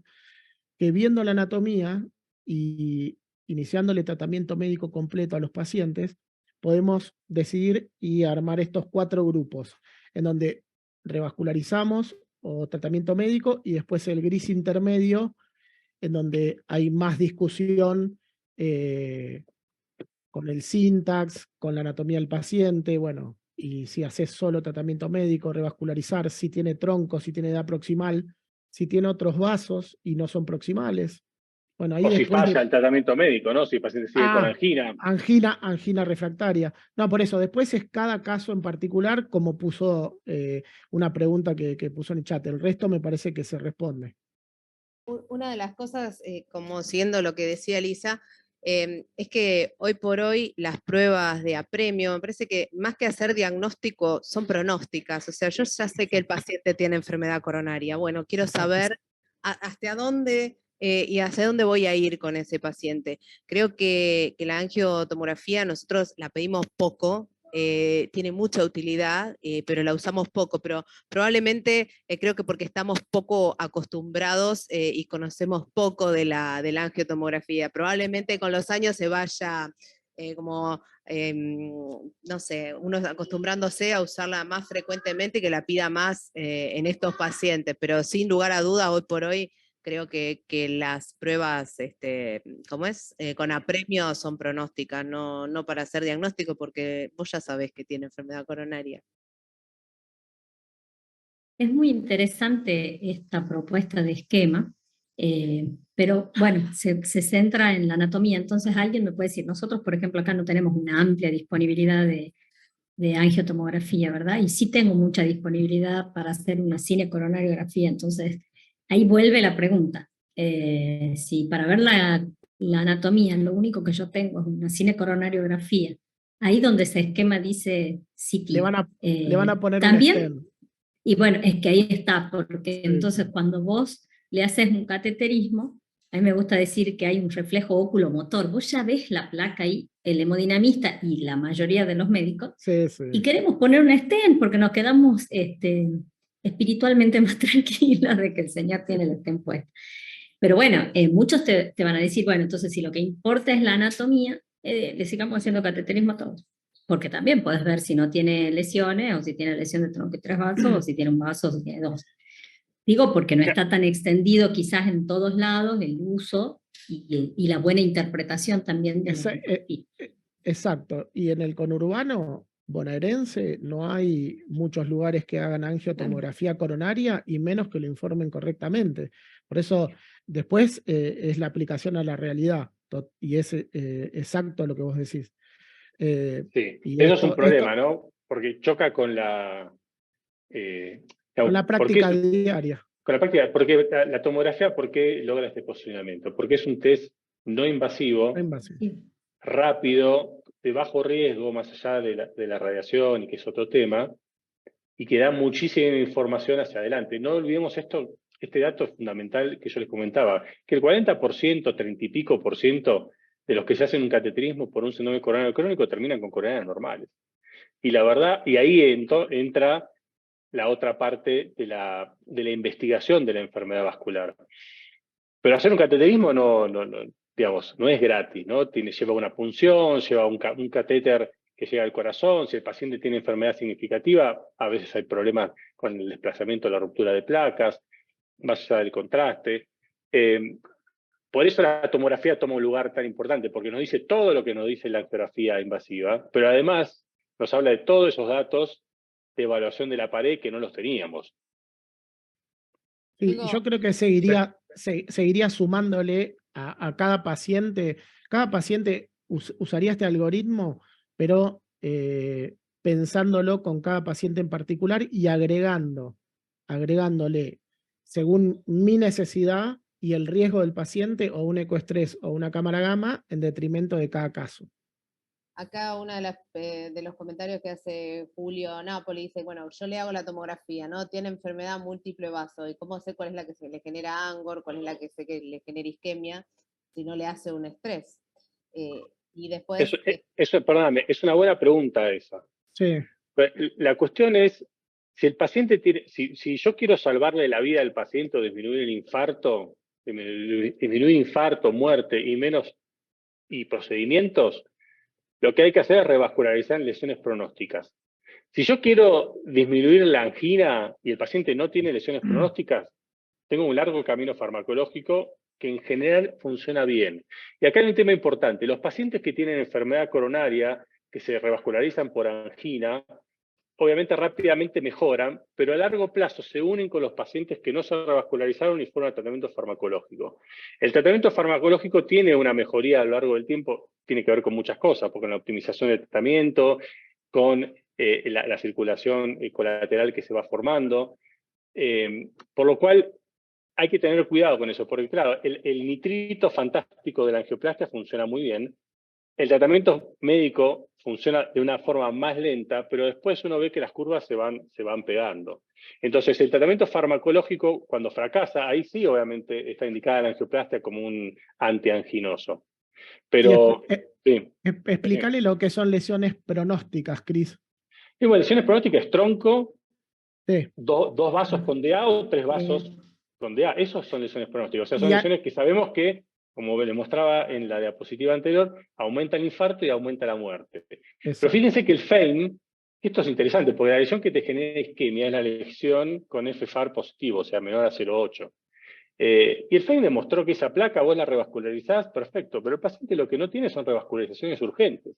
Speaker 2: que viendo la anatomía y iniciándole tratamiento médico completo a los pacientes, podemos decidir y armar estos 4 grupos, en donde revascularizamos o tratamiento médico, y después el gris intermedio, en donde hay más discusión con el syntax, con la anatomía del paciente, bueno, y si haces solo tratamiento médico, revascularizar, si tiene tronco, si tiene edad proximal, si tiene otros vasos y no son proximales. Bueno, ahí
Speaker 1: O si
Speaker 2: después
Speaker 1: falla el tratamiento médico, ¿no? Si el paciente sigue con angina.
Speaker 2: Angina refractaria. No, por eso, después es cada caso en particular, como puso una pregunta que puso en el chat. El resto me parece que se responde.
Speaker 4: Una de las cosas, como siguiendo lo que decía Lisa, es que hoy por hoy las pruebas de apremio, me parece que más que hacer diagnóstico, son pronósticas. O sea, yo ya sé que el paciente tiene enfermedad coronaria. Bueno, quiero saber hasta dónde y hacia dónde voy a ir con ese paciente. Creo que la angiotomografía nosotros la pedimos poco, tiene mucha utilidad, pero la usamos poco, pero probablemente creo que porque estamos poco acostumbrados y conocemos poco de la angiotomografía. Probablemente con los años se vaya no sé, uno acostumbrándose a usarla más frecuentemente y que la pida más en estos pacientes, pero sin lugar a dudas, hoy por hoy, creo que las pruebas con apremio son pronósticas, no para hacer diagnóstico, porque vos ya sabés que tiene enfermedad coronaria.
Speaker 3: Es muy interesante esta propuesta de esquema, pero bueno, se centra en la anatomía. Entonces alguien me puede decir, nosotros por ejemplo acá no tenemos una amplia disponibilidad de angiotomografía, ¿verdad? Y sí tengo mucha disponibilidad para hacer una cinecoronariografía. Entonces ahí vuelve la pregunta. Si para ver la anatomía lo único que yo tengo es una cinecoronariografía, ahí donde ese esquema dice CT.
Speaker 2: Le van a poner
Speaker 3: también,
Speaker 2: un stent.
Speaker 3: Y bueno, es que ahí está, porque
Speaker 2: Sí.
Speaker 3: entonces cuando vos le haces un cateterismo, a mí me gusta decir que hay un reflejo óculo-motor. Vos ya ves la placa ahí, el hemodinamista y la mayoría de los médicos,
Speaker 2: Sí, sí.
Speaker 3: y queremos poner un stent porque nos quedamos espiritualmente más tranquilos de que el Señor tiene el stent puesto. Pero bueno, muchos te van a decir, bueno, entonces si lo que importa es la anatomía, le sigamos haciendo cateterismo a todos. Porque también puedes ver si no tiene lesiones, o si tiene lesión de tronco y 3 vasos, o si tiene un vaso, o si tiene 2. Digo porque no está tan extendido quizás en todos lados el uso y la buena interpretación también de la
Speaker 2: Exacto. Y en el conurbano bonaerense no hay muchos lugares que hagan angiotomografía coronaria y menos que lo informen correctamente. Por eso después es la aplicación a la realidad y es exacto lo que vos decís.
Speaker 1: Sí,
Speaker 2: y
Speaker 1: eso es un problema, ¿no? Porque choca con
Speaker 2: con la práctica diaria.
Speaker 1: Con la práctica, porque la tomografía, ¿por qué logra este posicionamiento? Porque es un test no invasivo, rápido, de bajo riesgo, más allá de la radiación, y que es otro tema, y que da muchísima información hacia adelante. No olvidemos este dato fundamental que yo les comentaba, que el 40%, 30 y pico por ciento de los que se hacen un cateterismo por un síndrome coronario crónico terminan con coronarias normales. Y la verdad, y ahí entra la otra parte de la investigación de la enfermedad vascular. Pero hacer un cateterismo digamos, no es gratis, ¿no? Lleva una punción, lleva un catéter que llega al corazón. Si el paciente tiene enfermedad significativa, a veces hay problemas con el desplazamiento, la ruptura de placas, más allá del contraste. Por eso la tomografía toma un lugar tan importante, porque nos dice todo lo que nos dice la angiografía invasiva, pero además nos habla de todos esos datos de evaluación de la pared que no los teníamos.
Speaker 2: Sí, yo creo que seguiría sumándole a cada paciente. Cada paciente usaría este algoritmo, pero pensándolo con cada paciente en particular y agregándole según mi necesidad y el riesgo del paciente o un ecoestrés o una cámara gamma en detrimento de cada caso.
Speaker 4: Acá uno de los comentarios que hace Julio Napoli dice, bueno, yo le hago la tomografía, ¿no? Tiene enfermedad múltiple vaso, ¿y cómo sé cuál es la que se le genera angor, cuál es la que sé que le genera isquemia, si no le hace un estrés? Y después...
Speaker 1: Perdóname, es una buena pregunta esa.
Speaker 2: Sí.
Speaker 1: La cuestión es, si el paciente tiene, si yo quiero salvarle la vida al paciente o disminuir el infarto, disminuir infarto, muerte y procedimientos, lo que hay que hacer es revascularizar en lesiones pronósticas. Si yo quiero disminuir la angina y el paciente no tiene lesiones pronósticas, tengo un largo camino farmacológico que en general funciona bien. Y acá hay un tema importante. Los pacientes que tienen enfermedad coronaria, que se revascularizan por angina, obviamente rápidamente mejoran, pero a largo plazo se unen con los pacientes que no se revascularizaron y fueron a tratamiento farmacológico. El tratamiento farmacológico tiene una mejoría a lo largo del tiempo, tiene que ver con muchas cosas, con la optimización del tratamiento, con la circulación colateral que se va formando, por lo cual hay que tener cuidado con eso, porque claro, el nitrito fantástico de la angioplastia funciona muy bien. El tratamiento médico funciona de una forma más lenta, pero después uno ve que las curvas se van pegando. Entonces, el tratamiento farmacológico, cuando fracasa, ahí sí, obviamente, está indicada la angioplastia como un antianginoso. Pero, sí.
Speaker 2: Explícale lo que son lesiones pronósticas, Cris.
Speaker 1: Y bueno, lesiones pronósticas, tronco,
Speaker 2: Sí.
Speaker 1: dos vasos con DA o 3 vasos con DA. Esos son lesiones pronósticas. O sea, son lesiones que sabemos que, como le mostraba en la diapositiva anterior, aumenta el infarto y aumenta la muerte.
Speaker 2: Exacto.
Speaker 1: Pero fíjense que el FEIN, esto es interesante, porque la lesión que te genera isquemia es la lesión con FFAR positivo, o sea, menor a 0,8. Y el FEIN demostró que esa placa vos la revascularizás, perfecto, pero el paciente lo que no tiene son revascularizaciones urgentes.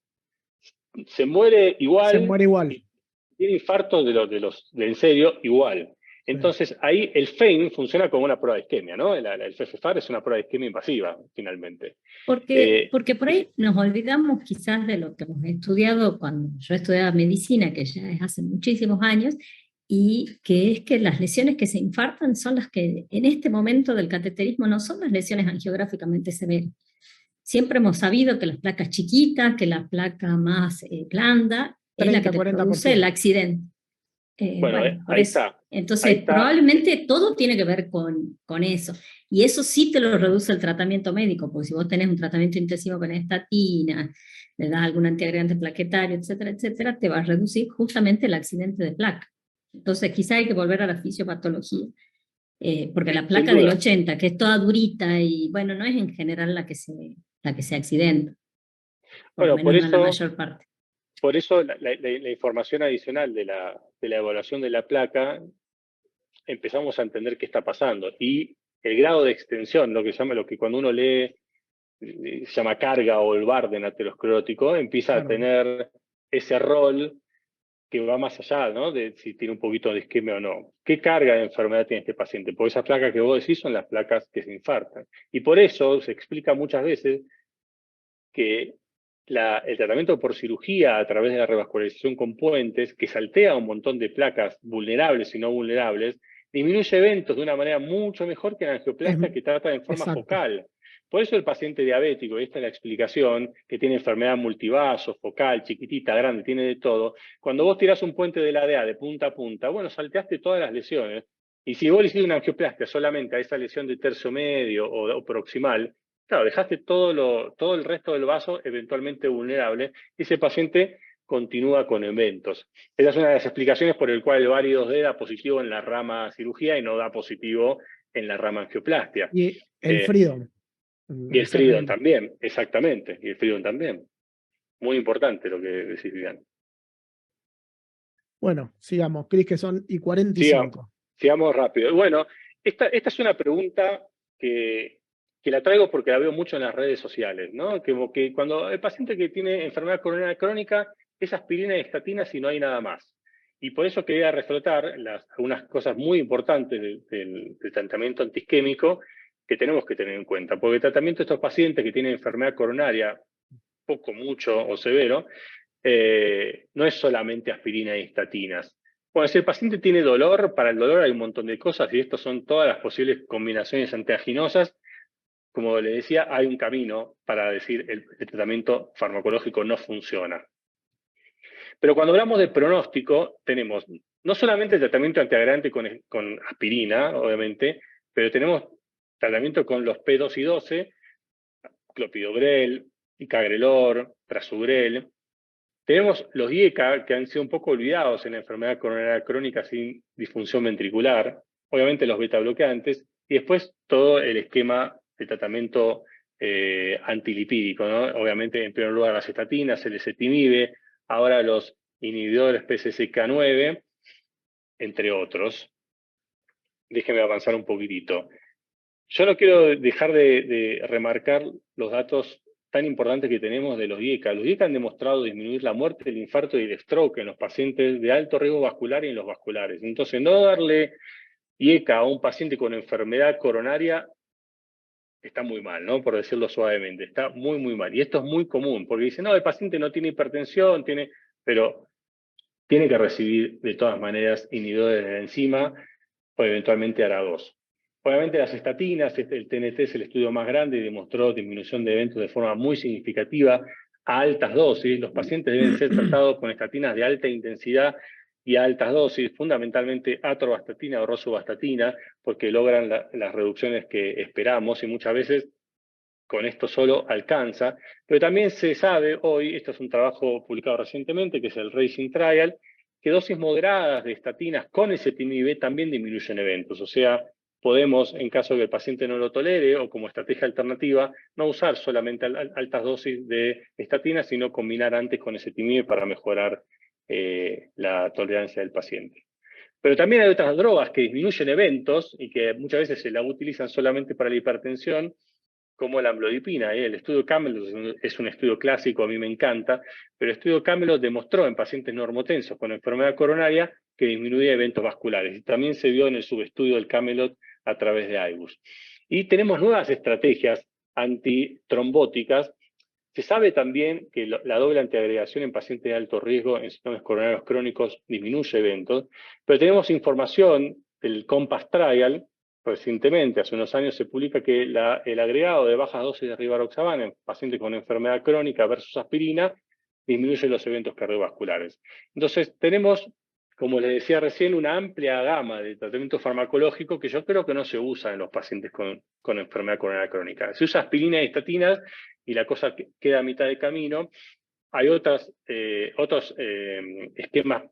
Speaker 1: Se muere igual.
Speaker 2: Se muere igual.
Speaker 1: Tiene infartos de en serio igual. Entonces, ahí el FEIN funciona como una prueba de isquemia, ¿no? El FFAR es una prueba de isquemia invasiva, finalmente.
Speaker 3: Porque por ahí nos olvidamos quizás de lo que hemos estudiado cuando yo estudiaba medicina, que ya es hace muchísimos años, y que es que las lesiones que se infartan son las que en este momento del cateterismo no son las lesiones angiográficamente severas. Siempre hemos sabido que las placas chiquitas, que la placa más blanda, 30, es la que te produce el accidente.
Speaker 1: Bueno, ahí está.
Speaker 3: Entonces,
Speaker 1: ahí está.
Speaker 3: Probablemente todo tiene que ver con eso. Y eso sí te lo reduce el tratamiento médico, porque si vos tenés un tratamiento intensivo con estatina, le das algún antiagregante plaquetario, etcétera, etcétera, te va a reducir justamente el accidente de placa. Entonces, quizá hay que volver a la fisiopatología. Porque la placa del 80, que es toda durita, y bueno, no es en general la que se accidenta.
Speaker 1: Bueno, por eso,
Speaker 3: la mayor parte.
Speaker 1: Por eso la información adicional de la evaluación de la placa, empezamos a entender qué está pasando. Y el grado de extensión, lo que cuando uno lee, se llama carga o el Barden aterosclerótico, empieza a tener ese rol que va más allá, ¿no? De si tiene un poquito de isquemia o no. ¿Qué carga de enfermedad tiene este paciente? Porque esas placas que vos decís son las placas que se infartan. Y por eso se explica muchas veces que el tratamiento por cirugía a través de la revascularización con puentes, que saltea un montón de placas vulnerables y no vulnerables, disminuye eventos de una manera mucho mejor que la angioplastia que trata en forma focal. Por eso el paciente diabético, y esta es la explicación, que tiene enfermedad multivaso, focal, chiquitita, grande, tiene de todo, cuando vos tirás un puente de la DA de punta a punta, bueno, salteaste todas las lesiones, y si vos le hiciste una angioplastia solamente a esa lesión de tercio medio o proximal, claro, dejaste todo el resto del vaso eventualmente vulnerable y ese paciente continúa con eventos. Esa es una de las explicaciones por el cual el VARI 2D da positivo en la rama cirugía y no da positivo en la rama angioplastia.
Speaker 2: Y el Freedom.
Speaker 1: Y el Freedom también, exactamente. Y el Freedom también. Muy importante lo que decís, Vivian.
Speaker 2: Bueno, sigamos, Cris, que son y 45.
Speaker 1: Sigamos rápido. Bueno, esta es una pregunta que la traigo porque la veo mucho en las redes sociales, ¿no? Que cuando el paciente que tiene enfermedad coronaria crónica es aspirina y estatinas y no hay nada más. Y por eso quería reflotar algunas cosas muy importantes del tratamiento antiisquémico que tenemos que tener en cuenta. Porque el tratamiento de estos pacientes que tienen enfermedad coronaria poco, mucho o severo, no es solamente aspirina y estatinas. Bueno, si el paciente tiene dolor, para el dolor hay un montón de cosas y estas son todas las posibles combinaciones antiaginosas. Como le decía, hay un camino para decir el tratamiento farmacológico no funciona. Pero cuando hablamos de pronóstico, tenemos no solamente el tratamiento antiagregante con aspirina, obviamente, pero tenemos tratamiento con los P2 y 12, clopidogrel, cagrelor, prasugrel. Tenemos los IECA, que han sido un poco olvidados en la enfermedad coronaria crónica sin disfunción ventricular, obviamente los beta bloqueantes, y después todo el esquema de tratamiento antilipídico, ¿no? Obviamente, en primer lugar, las estatinas, el ezetimibe, ahora los inhibidores PCSK9, entre otros. Déjenme avanzar un poquitito. Yo no quiero dejar de remarcar los datos tan importantes que tenemos de los IECA. Los IECA han demostrado disminuir la muerte, el infarto y el stroke en los pacientes de alto riesgo vascular y en los vasculares. Entonces, no darle IECA a un paciente con enfermedad coronaria está muy mal, ¿no? Por decirlo suavemente, está muy, muy mal. Y esto es muy común, porque dicen, no, el paciente no tiene hipertensión, pero tiene que recibir de todas maneras inhibidores de la enzima o eventualmente ARA2. Obviamente las estatinas, el TNT es el estudio más grande y demostró disminución de eventos de forma muy significativa a altas dosis. Los pacientes deben ser tratados con estatinas de alta intensidad y a altas dosis, fundamentalmente atorvastatina o rosuvastatina, porque logran las reducciones que esperamos y muchas veces con esto solo alcanza. Pero también se sabe hoy, esto es un trabajo publicado recientemente, que es el Racing Trial, que dosis moderadas de estatinas con ezetimibe también disminuyen eventos. O sea, podemos, en caso de que el paciente no lo tolere o como estrategia alternativa, no usar solamente altas dosis de estatinas, sino combinar antes con ezetimibe para mejorar la tolerancia del paciente. Pero también hay otras drogas que disminuyen eventos y que muchas veces se la utilizan solamente para la hipertensión, como la amlodipina. El estudio Camelot es un estudio clásico, a mí me encanta, pero el estudio Camelot demostró en pacientes normotensos con enfermedad coronaria que disminuía eventos vasculares. Y también se vio en el subestudio del Camelot a través de IBUS. Y tenemos nuevas estrategias antitrombóticas. Se sabe también que la doble antiagregación en pacientes de alto riesgo en síndromes coronarios crónicos disminuye eventos, pero tenemos información del COMPASS Trial. Recientemente, hace unos años, se publica que el agregado de bajas dosis de rivaroxaban en pacientes con enfermedad crónica versus aspirina disminuye los eventos cardiovasculares. Entonces, tenemos, como les decía recién, una amplia gama de tratamiento farmacológico que yo creo que no se usa en los pacientes con enfermedad coronaria crónica. Se usa aspirina y estatinas y la cosa queda a mitad de camino. Hay otros esquemas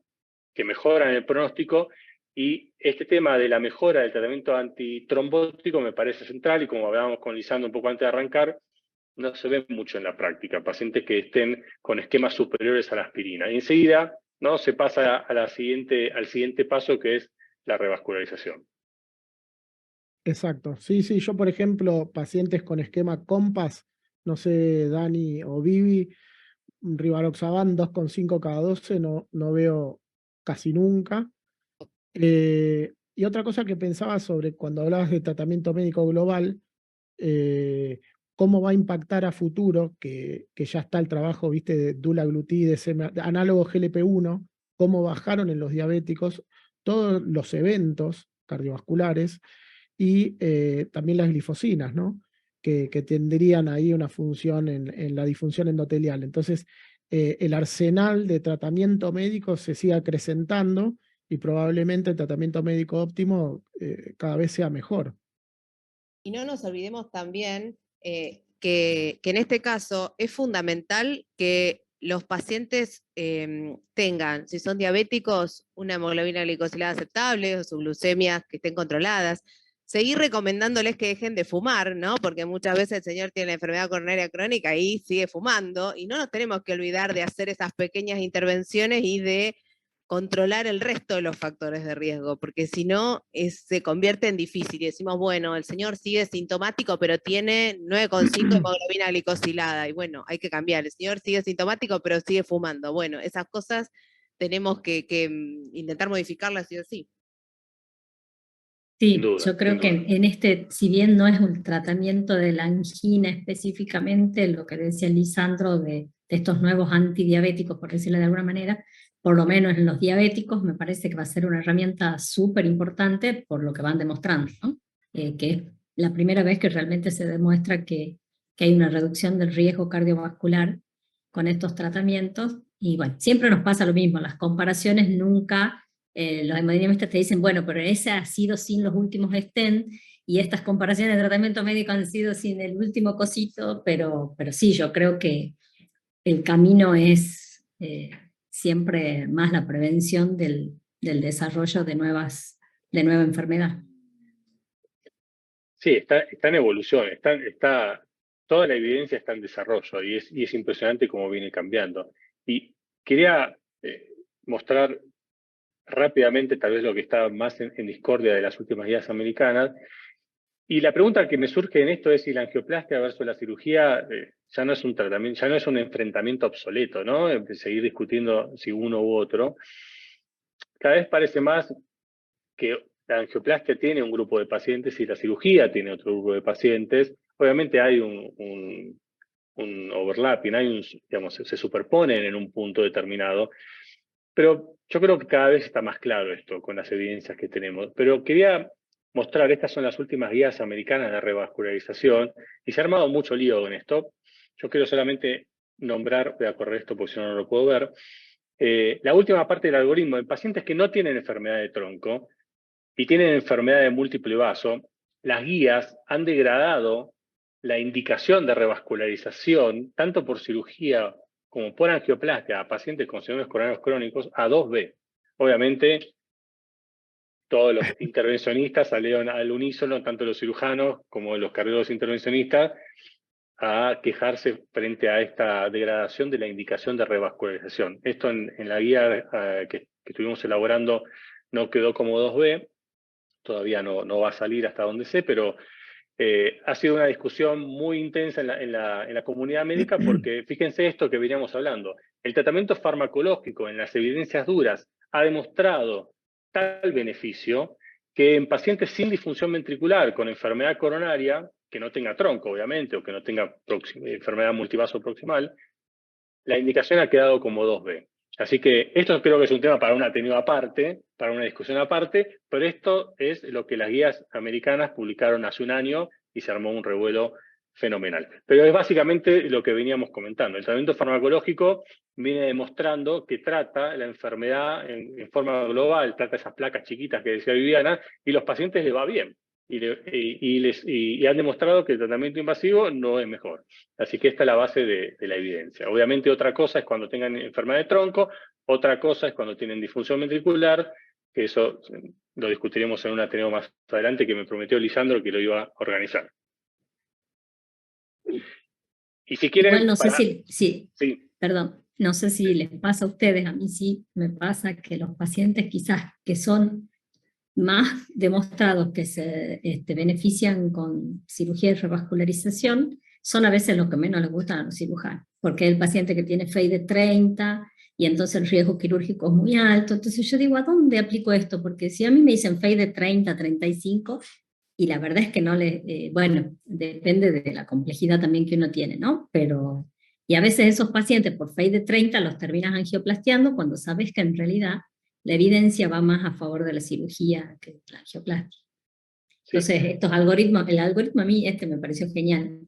Speaker 1: que mejoran el pronóstico. Y este tema de la mejora del tratamiento antitrombótico me parece central y como hablábamos con Lisandro un poco antes de arrancar, no se ve mucho en la práctica, pacientes que estén con esquemas superiores a la aspirina. Y enseguida, ¿no?, se pasa al siguiente paso, que es la revascularización.
Speaker 2: Exacto. Sí, sí, yo por ejemplo, pacientes con esquema COMPASS, no sé, Dani o Vivi, rivaroxaban 2,5 cada 12, no veo casi nunca. Y otra cosa que pensaba sobre cuando hablabas de tratamiento médico global, cómo va a impactar a futuro, que ya está el trabajo, viste, de dulaglutide, análogo GLP-1, cómo bajaron en los diabéticos todos los eventos cardiovasculares y también las glifosinas, ¿no? Que tendrían ahí una función en la disfunción endotelial. Entonces, el arsenal de tratamiento médico se sigue acrecentando y probablemente el tratamiento médico óptimo cada vez sea mejor.
Speaker 4: Y no nos olvidemos también que en este caso es fundamental que los pacientes tengan, si son diabéticos, una hemoglobina glicosilada aceptable o sus glucemias que estén controladas. Seguir recomendándoles que dejen de fumar, ¿no? Porque muchas veces el señor tiene la enfermedad coronaria crónica y sigue fumando, y no nos tenemos que olvidar de hacer esas pequeñas intervenciones y de controlar el resto de los factores de riesgo, porque si no se convierte en difícil y decimos, bueno, el señor sigue sintomático, pero tiene 9,5 hemoglobina glicosilada, y bueno, hay que cambiar, el señor sigue sintomático, pero sigue fumando. Bueno, esas cosas tenemos que intentar modificarlas sí o sí.
Speaker 3: Sí, yo creo que en este, si bien no es un tratamiento de la angina específicamente, lo que decía Lisandro de estos nuevos antidiabéticos, por decirlo de alguna manera, por lo menos en los diabéticos, me parece que va a ser una herramienta súper importante por lo que van demostrando, ¿no? Que es la primera vez que realmente se demuestra que hay una reducción del riesgo cardiovascular con estos tratamientos. Y bueno, siempre nos pasa lo mismo, las comparaciones nunca... los hemodinamistas te dicen, bueno, pero ese ha sido sin los últimos stent, y estas comparaciones de tratamiento médico han sido sin el último cosito, pero sí, yo creo que el camino es siempre más la prevención del desarrollo de nueva enfermedad.
Speaker 1: Sí, está en evolución, toda la evidencia está en desarrollo y es impresionante cómo viene cambiando. Y quería mostrar rápidamente tal vez lo que está más en discordia de las últimas guías americanas. Y la pregunta que me surge en esto es si la angioplastia versus la cirugía ya no es un tratamiento, ya no es un enfrentamiento obsoleto, ¿no? Seguir discutiendo si uno u otro. Cada vez parece más que la angioplastia tiene un grupo de pacientes y la cirugía tiene otro grupo de pacientes. Obviamente hay un overlapping, digamos, se superponen en un punto determinado, pero yo creo que cada vez está más claro esto con las evidencias que tenemos. Pero quería mostrar, estas son las últimas guías americanas de revascularización, y se ha armado mucho lío en esto. Yo quiero solamente nombrar, voy a correr esto porque si no, no lo puedo ver, la última parte del algoritmo. En pacientes que no tienen enfermedad de tronco y tienen enfermedad de múltiple vaso, las guías han degradado la indicación de revascularización, tanto por cirugía como por angioplastia, a pacientes con síndromes coronarios crónicos, a 2B. Obviamente, todos los intervencionistas salieron al unísono, tanto los cirujanos como los cardiólogos intervencionistas, a quejarse frente a esta degradación de la indicación de revascularización. Esto en la guía que estuvimos elaborando no quedó como 2B, todavía no va a salir hasta donde sé, pero ha sido una discusión muy intensa en la comunidad médica, porque fíjense esto que veníamos hablando. El tratamiento farmacológico en las evidencias duras ha demostrado tal beneficio que en pacientes sin disfunción ventricular con enfermedad coronaria, que no tenga tronco obviamente, o que no tenga enfermedad multivaso proximal, la indicación ha quedado como 2B. Así que esto creo que es un tema para un ateneo aparte, para una discusión aparte, pero esto es lo que las guías americanas publicaron hace un año y se armó un revuelo fenomenal. Pero es básicamente lo que veníamos comentando. El tratamiento farmacológico viene demostrando que trata la enfermedad en forma global, trata esas placas chiquitas que decía Viviana, y los pacientes les va bien. Y han demostrado que el tratamiento invasivo no es mejor. Así que esta es la base de la evidencia. Obviamente otra cosa es cuando tengan enfermedad de tronco, otra cosa es cuando tienen disfunción ventricular, que eso lo discutiremos en un ateneo más adelante, que me prometió Lisandro que lo iba a organizar. Y si quieren...
Speaker 3: Igual no sé
Speaker 1: sí.
Speaker 3: Perdón, no sé si les pasa a ustedes, a mí sí me pasa que los pacientes quizás que son más demostrados que se benefician con cirugía de revascularización, son a veces los que menos les gustan a los cirujanos, porque el paciente que tiene FEI de 30 y entonces el riesgo quirúrgico es muy alto. Entonces yo digo, ¿a dónde aplico esto? Porque si a mí me dicen FEI de 30, 35, y la verdad es que no le, bueno, depende de la complejidad también que uno tiene, ¿no? Pero, y a veces esos pacientes por FEI de 30 los terminas angioplastiando cuando sabes que en realidad la evidencia va más a favor de la cirugía que de la angioplastia. Entonces, estos algoritmos, el algoritmo a mí me pareció genial,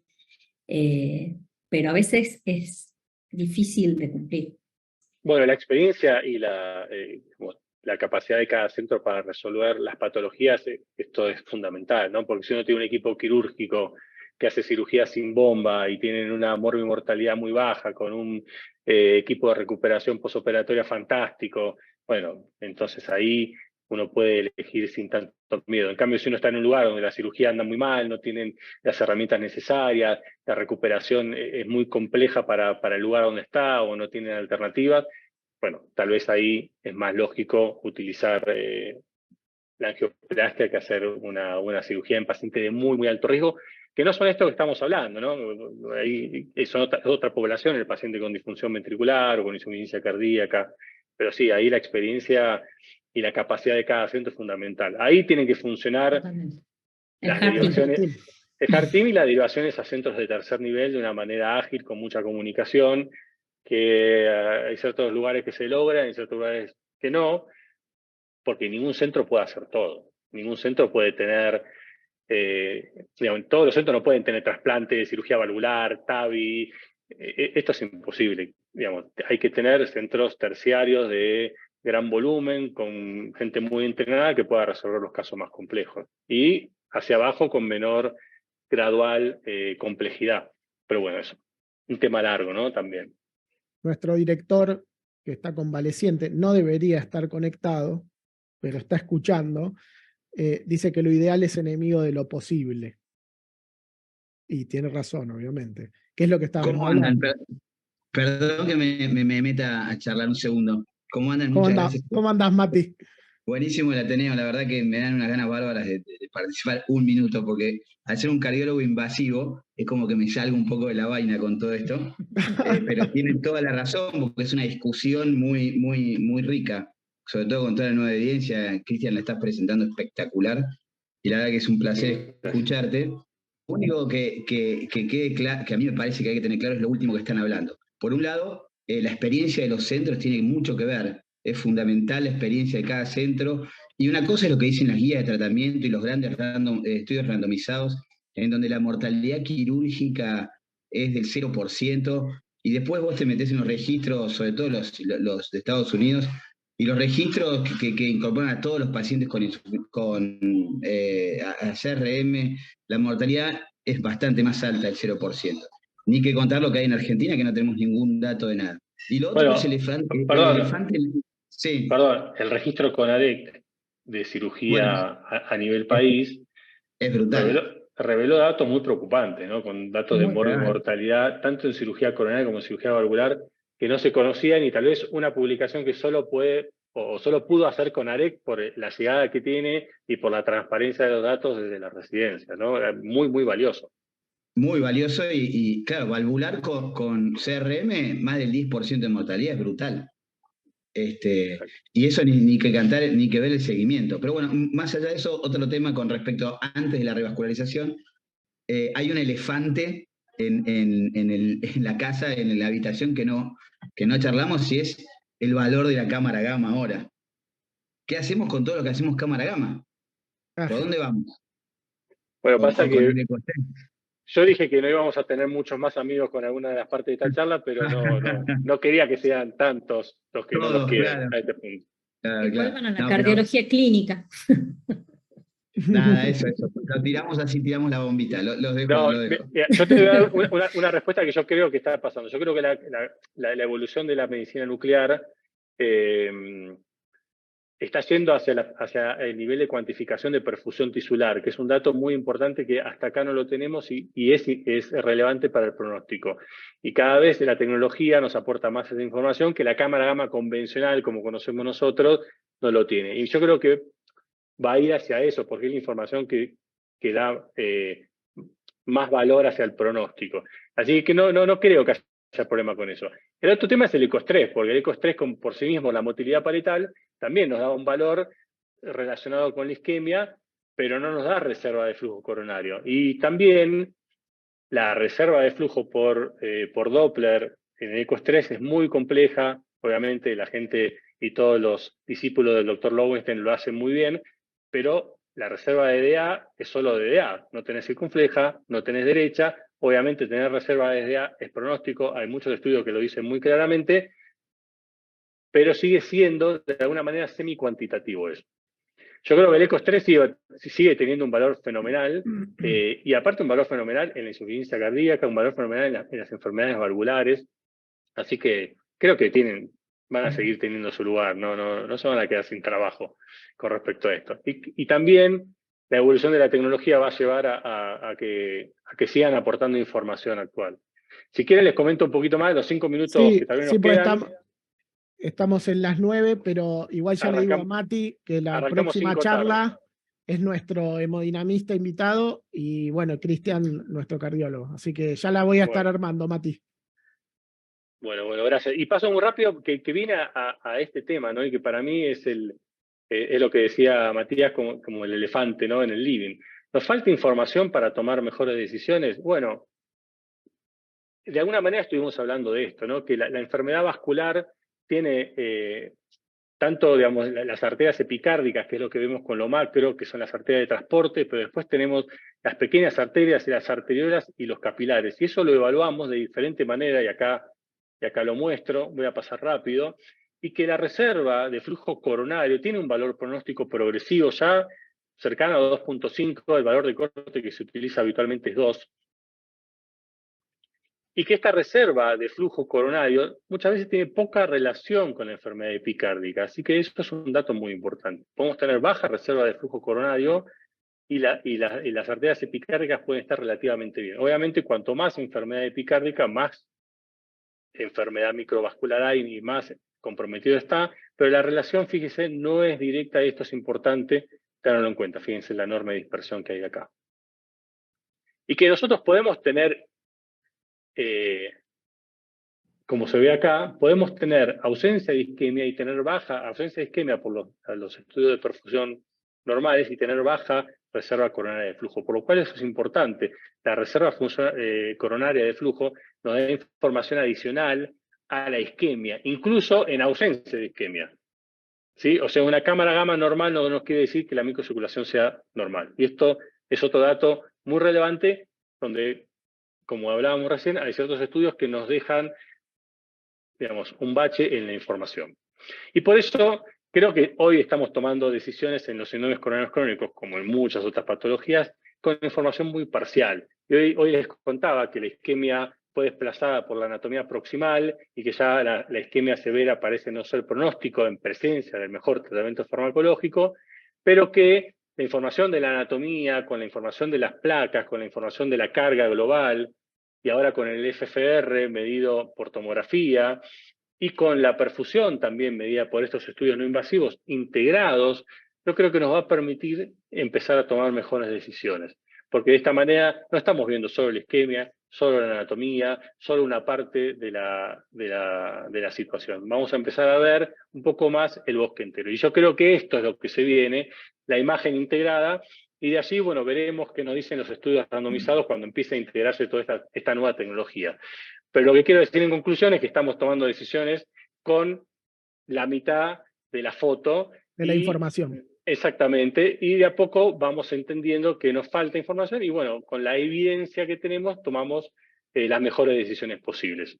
Speaker 3: pero a veces es difícil de cumplir.
Speaker 1: Bueno, la experiencia y la capacidad de cada centro para resolver las patologías, esto es fundamental, ¿no? Porque si uno tiene un equipo quirúrgico que hace cirugía sin bomba y tienen una morbimortalidad muy baja, con un equipo de recuperación posoperatoria fantástico, bueno, entonces ahí uno puede elegir sin tanto miedo. En cambio, si uno está en un lugar donde la cirugía anda muy mal, no tienen las herramientas necesarias, la recuperación es muy compleja para el lugar donde está o no tienen alternativas, bueno, tal vez ahí es más lógico utilizar la angioplastia que hacer una cirugía en pacientes de muy, muy alto riesgo, que no son esto que estamos hablando, ¿no? Ahí son otra población, el paciente con disfunción ventricular o con insuficiencia cardíaca, pero sí, ahí la experiencia y la capacidad de cada centro es fundamental. Ahí tienen que funcionar las derivaciones, el Heart Team y las derivaciones a centros de tercer nivel de una manera ágil, con mucha comunicación, que hay ciertos lugares que se logran, hay ciertos lugares que no, porque ningún centro puede hacer todo. Ningún centro puede tener, digamos, todos los centros no pueden tener trasplante, cirugía valvular, TAVI, esto es imposible. Digamos, hay que tener centros terciarios de gran volumen, con gente muy entrenada que pueda resolver los casos más complejos. Y hacia abajo con menor gradual complejidad. Pero bueno, es un tema largo, ¿no? También.
Speaker 2: Nuestro director, que está convaleciente, no debería estar conectado, pero está escuchando, dice que lo ideal es enemigo de lo posible. Y tiene razón, obviamente. ¿Qué es lo que estábamos hablando?
Speaker 5: Perdón que me meta a charlar un segundo. ¿Cómo andan? Muchas gracias.
Speaker 2: ¿Cómo andás, Mati?
Speaker 5: Buenísimo el Ateneo, la verdad que me dan unas ganas bárbaras de participar un minuto, porque al ser un cardiólogo invasivo, es como que me salgo un poco de la vaina con todo esto, pero tienen toda la razón, porque es una discusión muy, muy, muy rica, sobre todo con toda la nueva evidencia. Cristian, la estás presentando espectacular, y la verdad que es un placer escucharte. Lo único que quede claro, que a mí me parece que hay que tener claro, es lo último que están hablando. Por un lado, la experiencia de los centros tiene mucho que ver. Es fundamental la experiencia de cada centro. Y una cosa es lo que dicen las guías de tratamiento y los grandes estudios randomizados, en donde la mortalidad quirúrgica es del 0%, y después vos te metés en los registros, sobre todo los de Estados Unidos, y los registros que incorporan a todos los pacientes con CRM, la mortalidad es bastante más alta, el 0%. Ni que contar lo que hay en Argentina, que no tenemos ningún dato de nada. Y lo otro es el elefante. Sí.
Speaker 1: Perdón, el registro CONADEC de cirugía a nivel país
Speaker 5: es brutal.
Speaker 1: Reveló datos muy preocupantes, ¿no? Con datos de mortalidad, tanto en cirugía coronaria como en cirugía valvular, que no se conocían, y tal vez una publicación que solo pudo hacer CONADEC por la llegada que tiene y por la transparencia de los datos desde la residencia, ¿no? Muy, muy valioso.
Speaker 5: Muy valioso, y claro, valvular con CRM, más del 10% de mortalidad, es brutal. Y eso ni que cantar, ni que ver el seguimiento. Pero bueno, más allá de eso, otro tema con respecto a antes de la revascularización, hay un elefante en la casa, en la habitación que no charlamos, y es el valor de la cámara gamma ahora. ¿Qué hacemos con todo lo que hacemos cámara gamma? ¿Por dónde vamos?
Speaker 1: Bueno, pasa que yo dije que no íbamos a tener muchos más amigos con alguna de las partes de esta charla, pero no quería que sean tantos los que no los quieren, claro, a este punto.
Speaker 3: Que vuelvan a la cardiología clínica.
Speaker 5: Nada, eso. Lo tiramos así, tiramos la bombita. Los dejo.
Speaker 1: Yo te voy a dar una respuesta que yo creo que está pasando. Yo creo que la evolución de la medicina nuclear está yendo hacia el nivel de cuantificación de perfusión tisular, que es un dato muy importante que hasta acá no lo tenemos y es relevante para el pronóstico. Y cada vez la tecnología nos aporta más esa información que la cámara gamma convencional, como conocemos nosotros, no lo tiene. Y yo creo que va a ir hacia eso, porque es la información que da más valor hacia el pronóstico. Así que no creo que haya problema con eso. El otro tema es el ecoestrés, porque el ecoestrés por sí mismo, la motilidad parietal, también nos da un valor relacionado con la isquemia, pero no nos da reserva de flujo coronario. Y también la reserva de flujo por Doppler en el ecoestrés es muy compleja. Obviamente la gente y todos los discípulos del doctor Lowenstein lo hacen muy bien, pero la reserva de DA es solo de DA. No tenés circunfleja, no tenés derecha. Obviamente tener reserva de DA es pronóstico. Hay muchos estudios que lo dicen muy claramente, pero sigue siendo de alguna manera semi-cuantitativo eso. Yo creo que el ecoestrés sigue teniendo un valor fenomenal, y aparte un valor fenomenal en la insuficiencia cardíaca, un valor fenomenal en las enfermedades valvulares. Así que creo que van a seguir teniendo su lugar, no se van a quedar sin trabajo con respecto a esto. Y también la evolución de la tecnología va a llevar a que sigan aportando información actual. Si quieren les comento un poquito más de los 5 minutos que también nos quedan.
Speaker 2: Estamos en las 9, pero igual ya le digo a Mati que la próxima charla es nuestro hemodinamista invitado y bueno, Cristian, nuestro cardiólogo. Así que ya la voy a estar armando, Mati.
Speaker 1: Bueno, gracias. Y paso muy rápido que viene a este tema, ¿no? Y que para mí es lo que decía Matías como el elefante, ¿no? En el living. ¿Nos falta información para tomar mejores decisiones? Bueno, de alguna manera estuvimos hablando de esto, ¿no? Que la enfermedad vascular tiene tanto, digamos, las arterias epicárdicas, que es lo que vemos con lo macro, que son las arterias de transporte, pero después tenemos las pequeñas arterias y las arteriolas y los capilares. Y eso lo evaluamos de diferente manera, y acá lo muestro, voy a pasar rápido, y que la reserva de flujo coronario tiene un valor pronóstico progresivo ya cercano a 2.5, el valor de corte que se utiliza habitualmente es 2. Y que esta reserva de flujo coronario muchas veces tiene poca relación con la enfermedad epicárdica. Así que eso es un dato muy importante. Podemos tener baja reserva de flujo coronario y las arterias epicárdicas pueden estar relativamente bien. Obviamente, cuanto más enfermedad epicárdica, más enfermedad microvascular hay y más comprometido está, pero la relación, fíjese, no es directa y esto es importante tenerlo en cuenta. Fíjense la enorme dispersión que hay acá. Y que nosotros podemos tener, como se ve acá, podemos tener ausencia de isquemia y tener baja, ausencia de isquemia por los estudios de perfusión normales y tener baja reserva coronaria de flujo, por lo cual eso es importante. La reserva coronaria de flujo nos da información adicional a la isquemia, incluso en ausencia de isquemia. ¿Sí? O sea, una cámara gamma normal no nos quiere decir que la microcirculación sea normal. Y esto es otro dato muy relevante, donde, como hablábamos recién, hay ciertos estudios que nos dejan, digamos, un bache en la información. Y por eso creo que hoy estamos tomando decisiones en los síndromes coronarios crónicos, como en muchas otras patologías, con información muy parcial. Y hoy les contaba que la isquemia fue desplazada por la anatomía proximal y que ya la isquemia severa parece no ser pronóstico en presencia del mejor tratamiento farmacológico, pero que la información de la anatomía, con la información de las placas, con la información de la carga global, y ahora con el FFR medido por tomografía, y con la perfusión también medida por estos estudios no invasivos integrados, yo creo que nos va a permitir empezar a tomar mejores decisiones. Porque de esta manera no estamos viendo solo la isquemia, solo la anatomía, solo una parte de la situación. Vamos a empezar a ver un poco más el bosque entero. Y yo creo que esto es lo que se viene, la imagen integrada, y de allí, bueno, veremos qué nos dicen los estudios randomizados cuando empiece a integrarse toda esta nueva tecnología. Pero lo que quiero decir en conclusión es que estamos tomando decisiones con la mitad de la foto.
Speaker 2: De la información.
Speaker 1: Exactamente, y de a poco vamos entendiendo que nos falta información y bueno, con la evidencia que tenemos tomamos las mejores decisiones posibles.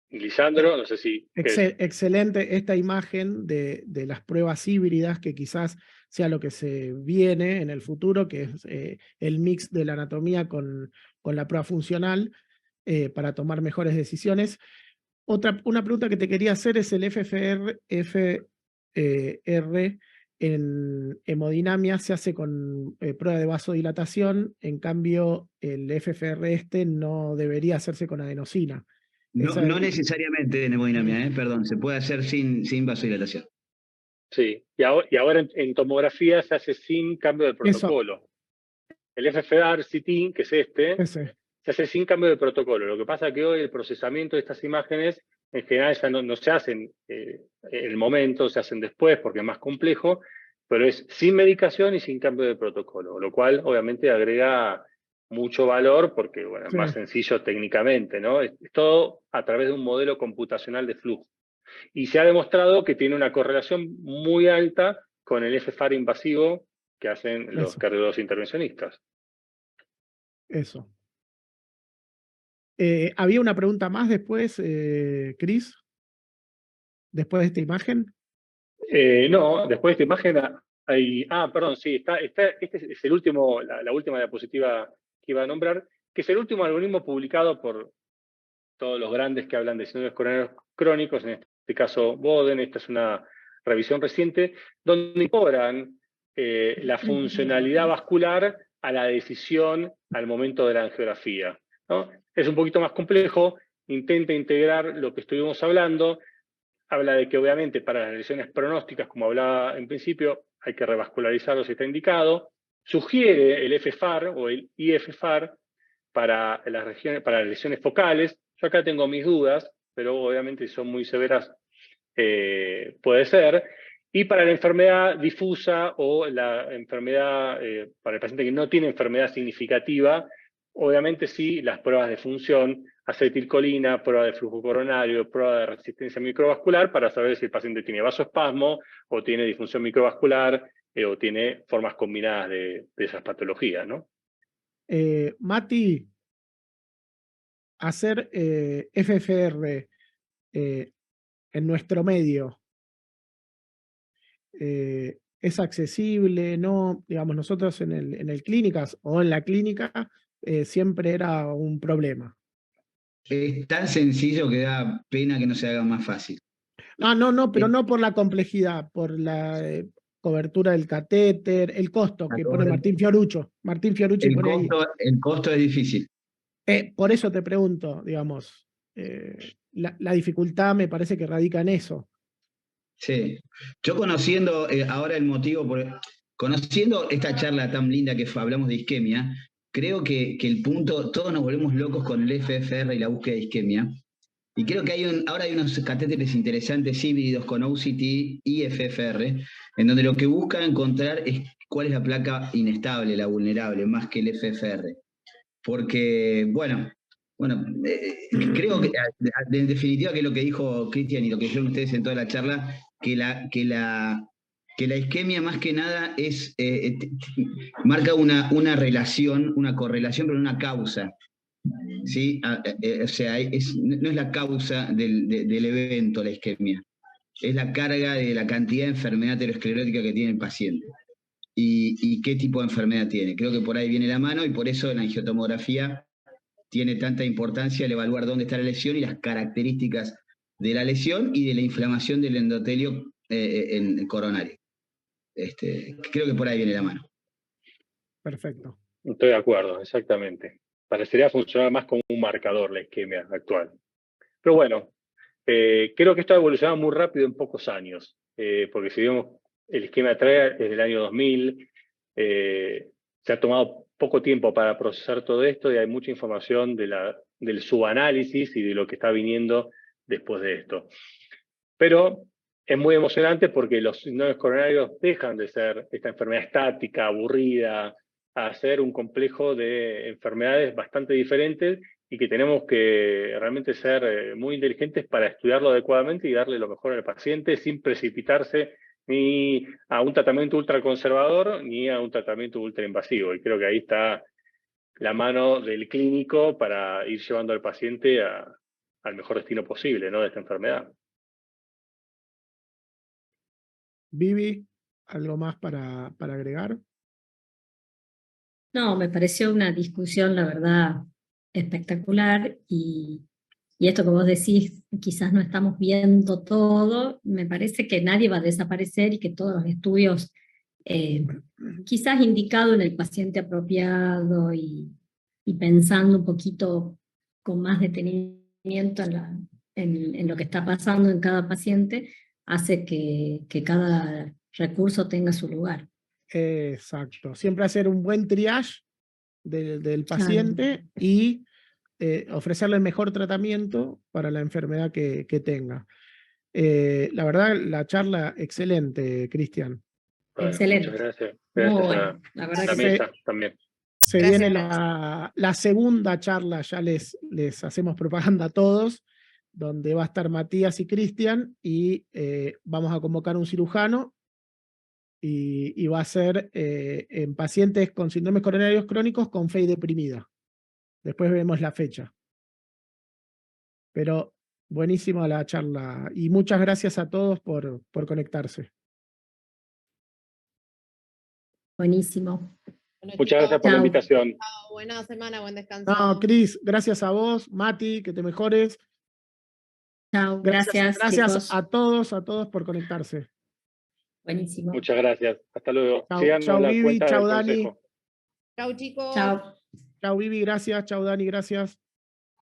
Speaker 1: Lisandro, no sé si...
Speaker 2: Excelente esta imagen de las pruebas híbridas, que quizás sea lo que se viene en el futuro, que es el mix de la anatomía con la prueba funcional para tomar mejores decisiones. Una pregunta que te quería hacer es el FFR en hemodinamia se hace con prueba de vasodilatación, en cambio el FFR no debería hacerse con adenosina.
Speaker 5: No necesariamente en hemodinamia, perdón, se puede hacer sin vasodilatación.
Speaker 1: Sí, y ahora en tomografía se hace sin cambio de protocolo. El FFR-CT, que es se hace sin cambio de protocolo. Lo que pasa es que hoy el procesamiento de estas imágenes en general ya no se hacen en el momento, se hacen después porque es más complejo, pero es sin medicación y sin cambio de protocolo, lo cual obviamente agrega mucho valor porque bueno, es más sencillo técnicamente, ¿no? Es todo a través de un modelo computacional de flujo. Y se ha demostrado que tiene una correlación muy alta con el FFR invasivo que hacen los cardiólogos intervencionistas.
Speaker 2: Eso. ¿Había una pregunta más después, Cris? ¿Después de esta imagen?
Speaker 1: No, después de esta imagen hay... perdón, sí, este es el último, la última diapositiva que iba a nombrar, que es el último algoritmo publicado por todos los grandes que hablan de síndromes coronarios crónicos, en este caso Boden. Esta es una revisión reciente, donde incorporan la funcionalidad vascular a la decisión al momento de la angiografía, ¿no? Es un poquito más complejo, intenta integrar lo que estuvimos hablando, habla de que obviamente para las lesiones pronósticas, como hablaba en principio, hay que revascularizarlo si está indicado, sugiere el FFAR o el IFFAR para las lesiones focales. Yo acá tengo mis dudas, pero obviamente si son muy severas puede ser. Y para la enfermedad difusa o la enfermedad, para el paciente que no tiene enfermedad significativa, obviamente sí, las pruebas de función, acetilcolina, prueba de flujo coronario, prueba de resistencia microvascular, para saber si el paciente tiene vasoespasmo o tiene disfunción microvascular o tiene formas combinadas de esas patologías, ¿no?
Speaker 2: Mati, hacer FFR en nuestro medio es accesible, ¿no? Digamos, nosotros en el clínicas o en la clínica siempre era un problema.
Speaker 5: Es tan sencillo que da pena que no se haga más fácil.
Speaker 2: No, pero no por la complejidad, por la cobertura del catéter, el costo que pone Martín Fiorucci. Martín Fiorucci pone ahí.
Speaker 5: El costo es difícil.
Speaker 2: Por eso te pregunto, digamos, la dificultad me parece que radica en eso.
Speaker 5: Sí. Yo conociendo ahora el motivo, conociendo esta charla tan linda que hablamos de isquemia, creo que el punto, todos nos volvemos locos con el FFR y la búsqueda de isquemia. Y creo que ahora hay unos catéteres interesantes híbridos con OCT y FFR, en donde lo que busca encontrar es cuál es la placa inestable, la vulnerable, más que el FFR. Porque, bueno, creo que en definitiva que es lo que dijo Cristian y lo que dijeron ustedes en toda la charla, que la isquemia más que nada marca una relación, una correlación, pero una causa. ¿Sí? O sea, no es la causa del evento la isquemia, es la carga de la cantidad de enfermedad aterosclerótica que tiene el paciente y qué tipo de enfermedad tiene. Creo que por ahí viene la mano y por eso en la angiotomografía tiene tanta importancia el evaluar dónde está la lesión y las características de la lesión y de la inflamación del endotelio en el coronario. Creo que por ahí viene la mano.
Speaker 2: Perfecto.
Speaker 1: Estoy de acuerdo, exactamente. Parecería funcionar más como un marcador la isquemia actual. Pero bueno, creo que esto ha evolucionado muy rápido en pocos años, porque si vemos el isquemia TREA desde el año 2000, se ha tomado poco tiempo para procesar todo esto y hay mucha información del subanálisis y de lo que está viniendo después de esto. Pero es muy emocionante porque los síndromes coronarios dejan de ser esta enfermedad estática, aburrida, a ser un complejo de enfermedades bastante diferentes y que tenemos que realmente ser muy inteligentes para estudiarlo adecuadamente y darle lo mejor al paciente sin precipitarse ni a un tratamiento ultraconservador ni a un tratamiento ultrainvasivo. Y creo que ahí está la mano del clínico para ir llevando al paciente al mejor destino posible, ¿no?, de esta enfermedad.
Speaker 2: Vivi, ¿algo más para agregar?
Speaker 3: No, me pareció una discusión, la verdad, espectacular y esto que vos decís, quizás no estamos viendo todo, me parece que nadie va a desaparecer y que todos los estudios, quizás indicado en el paciente apropiado y pensando un poquito con más detenimiento en lo que está pasando en cada paciente, hace que cada recurso tenga su lugar.
Speaker 2: Exacto. Siempre hacer un buen triage del paciente y ofrecerle el mejor tratamiento para la enfermedad que tenga. La verdad, la charla excelente, Cristian.
Speaker 1: Bueno,
Speaker 3: Excelente.
Speaker 1: muchas gracias.
Speaker 3: Muy
Speaker 1: Gracias
Speaker 3: bueno, la verdad
Speaker 1: a la
Speaker 3: que
Speaker 1: mesa también.
Speaker 2: Se
Speaker 4: Gracias.
Speaker 2: viene la segunda charla, ya les hacemos propaganda a todos, donde va a estar Matías y Cristian, y vamos a convocar un cirujano, y va a ser en pacientes con síndromes coronarios crónicos con FEI deprimida. Después vemos la fecha. Pero buenísima la charla, y muchas gracias a todos por conectarse.
Speaker 3: buenísimo.
Speaker 4: Bueno,
Speaker 1: Muchas gracias por la
Speaker 3: Chao.
Speaker 1: invitación.
Speaker 4: chao, buena semana, buen descanso.
Speaker 2: No, Cris, gracias a vos, Mati, que te mejores.
Speaker 3: Chao, gracias chicos.
Speaker 2: a todos por conectarse.
Speaker 3: Buenísimo.
Speaker 1: Muchas gracias. Hasta luego.
Speaker 2: Chau,
Speaker 1: Sigan
Speaker 2: chau,
Speaker 1: la
Speaker 2: Vivi,
Speaker 1: cuenta
Speaker 2: chau,
Speaker 1: del
Speaker 2: Dani.
Speaker 1: consejo.
Speaker 4: Chau, chicos.
Speaker 3: Chao.
Speaker 2: Chau, Vivi, gracias. Chau, Dani, gracias.